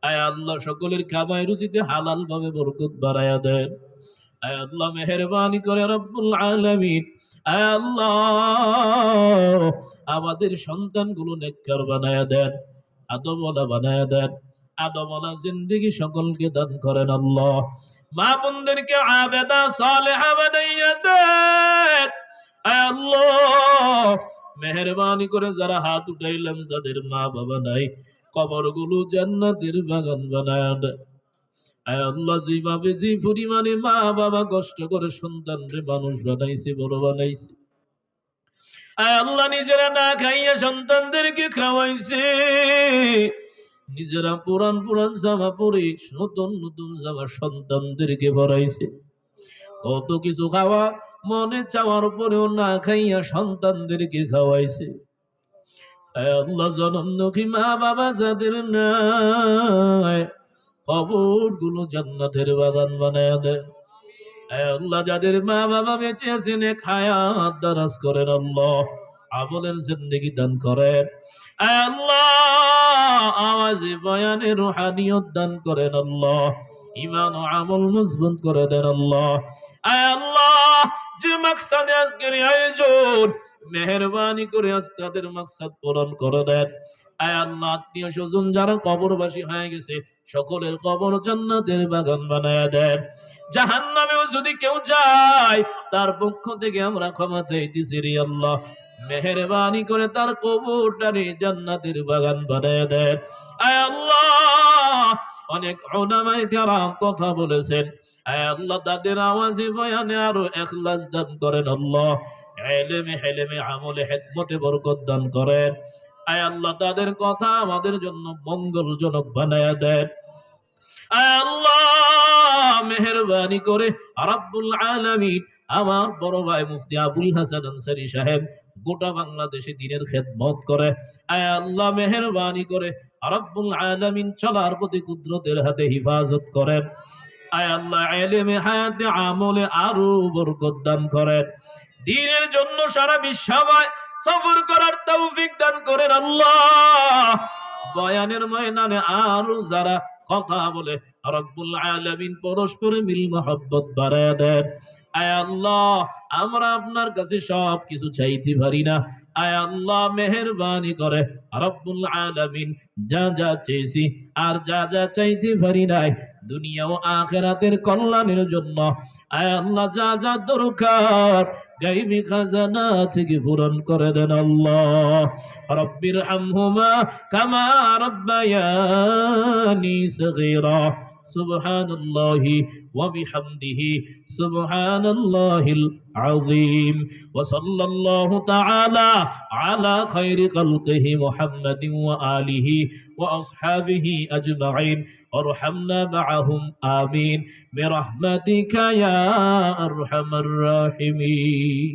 আয় আল্লাহ সকলের কামাই রুজিতে হালাল ভাবে বরকত বাড়াইয়া দেন আয় আল্লাহ মেহেরবানি করে রব্বুল আলামিন আয় আল্লাহ আমাদের সন্তানগুলো নেককার বানায়া দেন আদবওয়ালা বানায়া দেন আদবওয়ালা জিন্দেগি সকলকে দান করেন আল্লাহ মা বোনদেরকে আবেদা সালেহা বানাইয়া দেন আয় আল্লাহ মেহেরবানি করে যারা হাত উঠাইলাম যাদের মা বাবা নাই কবরগুলো জান্নাতের বাগান বানায়া দেন আয় আল্লাহ যেভাবে যে পরিমাণে মা বাবা কষ্ট করে সন্তানরে মানুষ বানাইছে বড় বানাইছে আয় আল্লাহ নিজেরা না খাইয়া সন্তানদেরকে খাওয়াইছে নিজেরা পুরান পুরান জামা পরে নতুন নতুন জামা সন্তানদেরকে পরাইছে কত কিছু খাওয়া মনে চাওয়ার পরেও না খাইয়া সন্তানদেরকে খাওয়াইছে আয় আল্লাহ জনমদুখী মা বাবা যাদের নাই কবরগুলো জান্নাতের বাগান বানায়া দেন আয় আল্লাহ যাদের মা বাবা বেঁচে আছেন এক হায়াত দারাজ করেন আল্লাহ আমলের জিন্দেগি দান করেন। আয় আল্লাহ, আওয়াজে বয়ানে রুহানিয়ত দান করেন আল্লাহ, ঈমান ও আমল মজবুত করে দেন আল্লাহ। আয় আল্লাহ, যে মাকসাদে আজকের এই আয়োজন, মেহেরবানি করে আজ তাদের মাকসাদ পূরণ করে দেন। আয় আল্লাহ, আত্মীয় স্বজন যারা কবরবাসী হয়ে গেছে, সকলের কবর জান্নাতের বাগান বানায়া দেন। জাহান্নামেও যদি কেউ যায়, তার পক্ষ থেকে আমরা ক্ষমা চাইতেছি রে আল্লাহ, মেহেরবানি করে তার কবরটারে জান্নাতের বাগান বানায়া দেন। আয় আল্লাহ, অনেক উলামায়ে কেরাম কথা বলেছেন, আয় আল্লাহ তাদের আওয়াজে বয়ানে আরো ইখলাস দান করেন আল্লাহ, ইলমে হিলমে আমলে হিকমতে বরকত দান করেন। আয় আল্লাহ, তাদের কথা আমাদের জন্য মঙ্গলজনক বানায়া দেন। আয় আল্লাহ, মেহেরবানি করে রাব্বুল আলামিন আমার বড় ভাই মুফতি আবুল হাসান আনসারী সাহেব গোটা বাংলাদেশে দ্বীনের খেদমত করে। আয় আল্লাহ, মেহেরবানি করে রাব্বুল আলামিন চলার প্রতি কুদরতের হাতে হিফাজত করেন। আয় আল্লাহ, ইলমে হায়াতে আমলে আরো বরকত দান করেন। দ্বীনের জন্য সারা বিশ্বময় সফর করার তৌফিক দান করেন আল্লাহ। বয়ানের ময়দানে আরো যারা কথা বলে, রব্বুল আলামিন পরস্পরে মিল মহব্বত বাড়ায় দেন। আয় আল্লাহ, আমরা আপনার কাছে সব কিছু চাইতে পারি না। আয় আল্লাহ, মেহেরবানি করে রব্বুল আলামিন যা যা চেয়েছি আর যা যা চাইতে পারি নাই, দুনিয়া ও আখিরাতের কল্যাণের জন্য আয় আল্লাহ যা যা দরকার গায়বী খাজানা থেকে পূরণ করে দেন আল্লাহ। রব্বির হামহুমা কামা রাব্বায়ানি সগীরা। সুবহানাল্লাহি ওয়া বিহামদিহি সুবহানাল্লাহিল আযীম। ওয়া সাল্লাল্লাহু তাআলা আলা খায়রি খালকিহি মুহাম্মাদিন ওয়া আলিহি ওয়া আসহাবিহি আজমাইন। ওয়ারহামনা মাআহুম আমিন বিরহমাতিকা ইয়া আরহামার রাহিমিন।